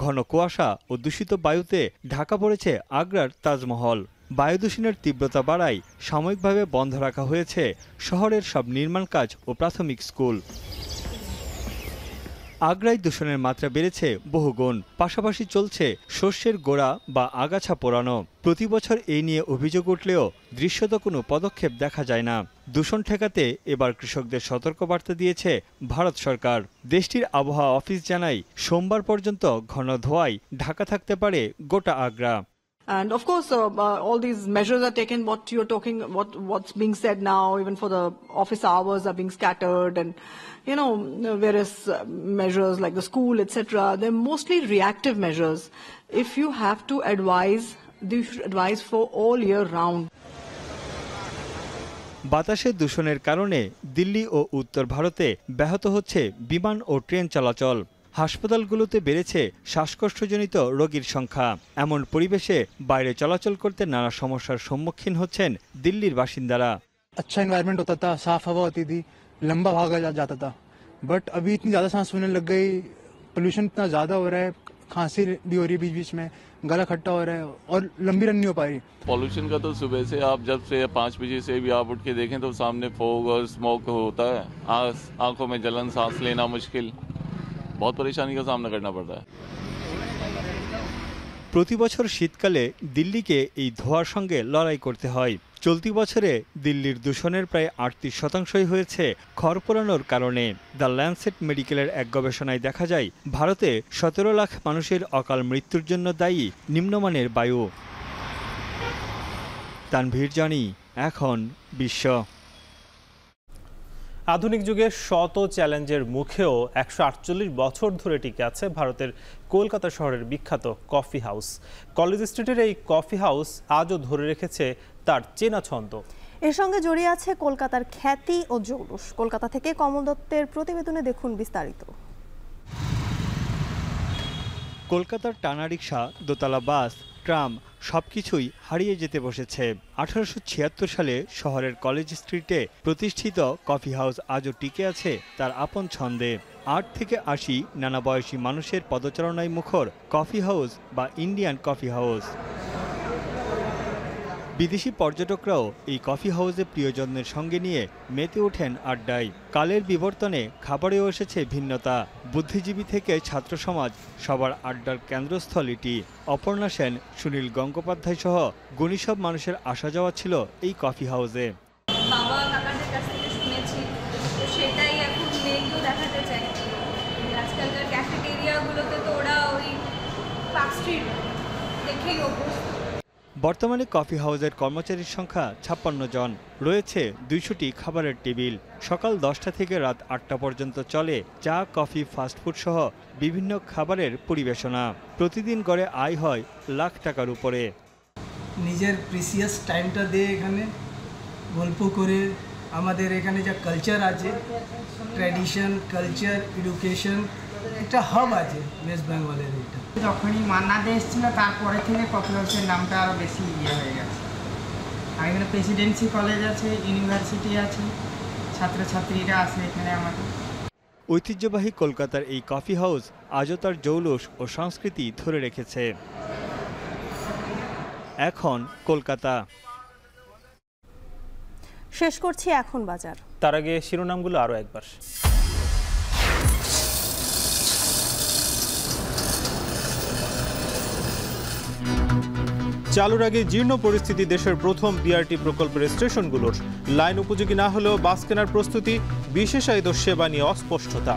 ঘন কুয়াশা ও দূষিত বায়ুতে ঢাকা পড়েছে আগ্রার তাজমহল। বায়ু দূষণের তীব্রতা বাড়ায় সাময়িকভাবে বন্ধ রাখা হয়েছে শহরের সব নির্মাণ কাজ ও প্রাথমিক স্কুল। আগ্রায় দূষণের মাত্রা বেড়েছে বহুগুণ। পাশাপাশি চলছে শস্যের গোড়া বা আগাছা পোড়ানো। প্রতি বছর এই নিয়ে অভিযোগ উঠলেও দৃশ্যত কোনো পদক্ষেপ দেখা যায় না। দূষণ ঠেকাতে এবার কৃষকদের সতর্কবার্তা দিয়েছে ভারত সরকার। দেশটির আবহাওয়া অফিস জানায়, সোমবার পর্যন্ত ঘন ধোঁয়ায় ঢাকা থাকতে পারে গোটা Agra. And of course, all these measures are taken. What you're talking, what's being said now, even for the office hours are being scattered, and various measures like the school, etc. They're mostly reactive measures. If you have to advise, you should advise for all year round. বাতাসে দূষণের কারণে দিল্লি ও উত্তর ভারতে ব্যাহত হচ্ছে বিমান ও train চলাচল। হাসপাতালগুলোতে বেড়েছে শ্বাসকষ্টজনিত রোগীর সংখ্যা। এমন পরিবেশে বাইরে চলাচল করতে নানা সমস্যার সম্মুখীন হচ্ছেন দিল্লির বাসিন্দারা। अच्छा एनवायरनमेंट होता था, साफ हवा होती थी, लंबा भागा जाता था, बट अभी इतनी ज़्यादा सांस फूलने लग गई, पोल्यूशन इतना ज़्यादा हो रहा है, खांसी भी हो रही है बीच बीच में, गला खट्टा हो रहा है और लंबी रन नहीं हो पा रही। पॉल्यूशन का तो सुबह से आप जब से 5 बजे से भी आप उठ के देखें तो सामने फॉग और स्मोक होता है, आंखों में जलन, सांस लेना मुश्किल, बहुत परेशानी का सामना करना पड़ता है। প্রতি বছর শীতকালে দিল্লিকে এই ধোঁয়ার সঙ্গে লড়াই করতে হয়। চলতি বছরে দিল্লির দূষণের প্রায় 38% হয়েছে খড় পোড়ানোর কারণে। দ্য ল্যান্সেট মেডিকেলের এক গবেষণায় দেখা যায়, ভারতে 17 লাখ মানুষের অকাল মৃত্যুর জন্য দায়ী নিম্নমানের বায়ু। তানভীর জানি, এখন বিশ্ব। আধুনিক যুগে শত চ্যালেঞ্জের মুখেও 148 বছর ধরে টিকে আছে ভারতের কলকাতা শহরের বিখ্যাত কফি হাউস। কলেজ স্ট্রিটের এই কফি হাউস আজও ধরে রেখেছে তার চেনা ছন্দ। এর সঙ্গে জড়িয়ে আছে কলকাতার খ্যাতি ও জৌলুস। কলকাতা থেকে কমল দত্তের প্রতিবেদনে দেখুন বিস্তারিত। কলকাতার টানা রিকশা, দোতলা বাস, ট্রাম সবকিছুই হারিয়ে যেতে বসেছে। 1876 সালে শহরের কলেজ স্ট্রিটে প্রতিষ্ঠিত কফি হাউস আজও টিকে আছে তার আপন ছন্দে। 8 থেকে 80 নানা বয়সী মানুষের পদচারণায় মুখর কফি হাউস বা ইন্ডিয়ান কফি হাউস। বিদেশি পর্যটকরাও এই কফি হাউসে প্রিয়জনদের সঙ্গে নিয়ে মেতে ওঠেন আড্ডায়। কালের বিবর্তনে খাবারেও এসেছে ভিন্নতা। বুদ্ধিজীবী থেকে ছাত্র সমাজ সবার আড্ডার কেন্দ্রস্থল এটি। অপর্ণা সেন, সুনীল গঙ্গোপাধ্যায় সহ গুণী সব মানুষের আসা যাওয়া ছিল এই কফি হাউসে। বাবা কাকাদের কাছ থেকে শুনেছি, তো সেটাই এখন মেয়েকেও দেখাতে চাই। আজকালকার ক্যাফেটেরিয়াগুলোতে তো ওরা ওই পার্ক স্ট্রিট দেখেই অভ্যস্ত। বর্তমানে কফি হাউসের কর্মচারীর সংখ্যা 56 জন। রয়েছে 200টি খাবারের টেবিল। সকাল 10টা থেকে রাত 8টা পর্যন্ত চলে চা, কফি, ফাস্টফুড সহ বিভিন্ন খাবারের পরিবেশনা। প্রতিদিন গড়ে আয় হয় লাখ টাকার উপরে। নিজের প্রিসিয়াস টাইমটা দিয়ে এখানে গল্প করে আমাদের এখানে যা কালচার আছে, ট্র্যাডিশন, কালচার, এডুকেশন, একটা হাব আছে ওয়েস্ট বেঙ্গলের। এটা যখনই মান্নাদে এসেছিল তারপরে থেকে কফি হাউসের নামটা আরও বেশি হয়ে গেছে। আর এখানে প্রেসিডেন্সি কলেজ আছে, ইউনিভার্সিটি আছে, ছাত্রছাত্রীরা আসে এখানে আমাদের। ঐতিহ্যবাহী কলকাতার এই কফি হাউস আজও তার জৌলুস ও সংস্কৃতি ধরে রেখেছে। এখন কলকাতা। শেষ করছি এখন বাজার। তার আগে শিরোনামগুলো আরও একবার। চালুর আগে জীর্ণ পরিস্থিতি দেশের প্রথম বিআরটি প্রকল্পের স্টেশনগুলোর। লাইন উপযোগী না হলেও বাস কেনার প্রস্তুতি, বিশেষায়িত সেবা নিয়ে অস্পষ্টতা।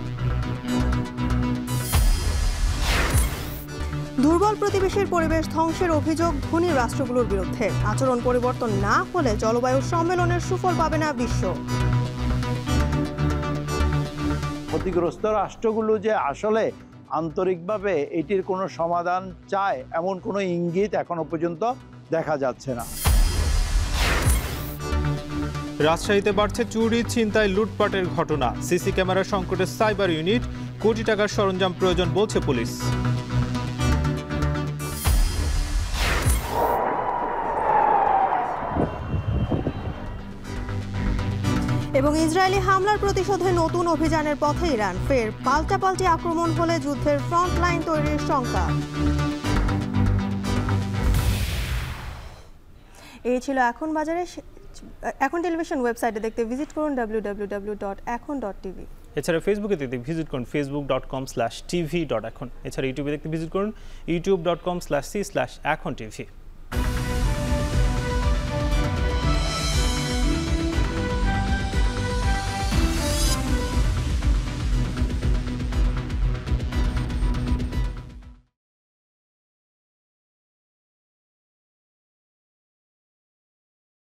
দুর্বল প্রতিবেশীর পরিবেশ ধ্বংসের অভিযোগ ধনী রাষ্ট্রগুলোর বিরুদ্ধে। আচরণ পরিবর্তন না হলে জলবায়ু সম্মেলনের সুফল পাবে না বিশ্ব। ক্ষতিগ্রস্ত রাষ্ট্রগুলো যে আসলে আন্তরিকভাবে এটির কোনো সমাধান চায় এমন কোনো ইঙ্গিত এখনো পর্যন্ত দেখা যাচ্ছে না। রাজশাহীতে বাড়ছে চুরি, ছিনতাই, লুটপাটের ঘটনা। সিসি ক্যামেরা সংকটে সাইবার ইউনিট, কোটি টাকার সরঞ্জাম প্রয়োজন বলছে পুলিশ। এবং ইসরায়েলি হামলার প্রতিশোধে নতুন অভিযানের পথে ইরান। ফের পাল্টাপাল্টি আক্রমণ হলে যুদ্ধের ফ্রন্ট লাইন তৈরির শঙ্কা। এই ছিল এখন বাজারে। এখন টেলিভিশন ওয়েবসাইটে দেখতে ভিজিট করুন www.ekhon.tv। এছাড়া ফেসবুকে দেখতে ভিজিট করুন facebook.com/tv.ekhon। এছাড়া ইউটিউবে দেখতে ভিজিট করুন youtube.com/c/ekhon tv।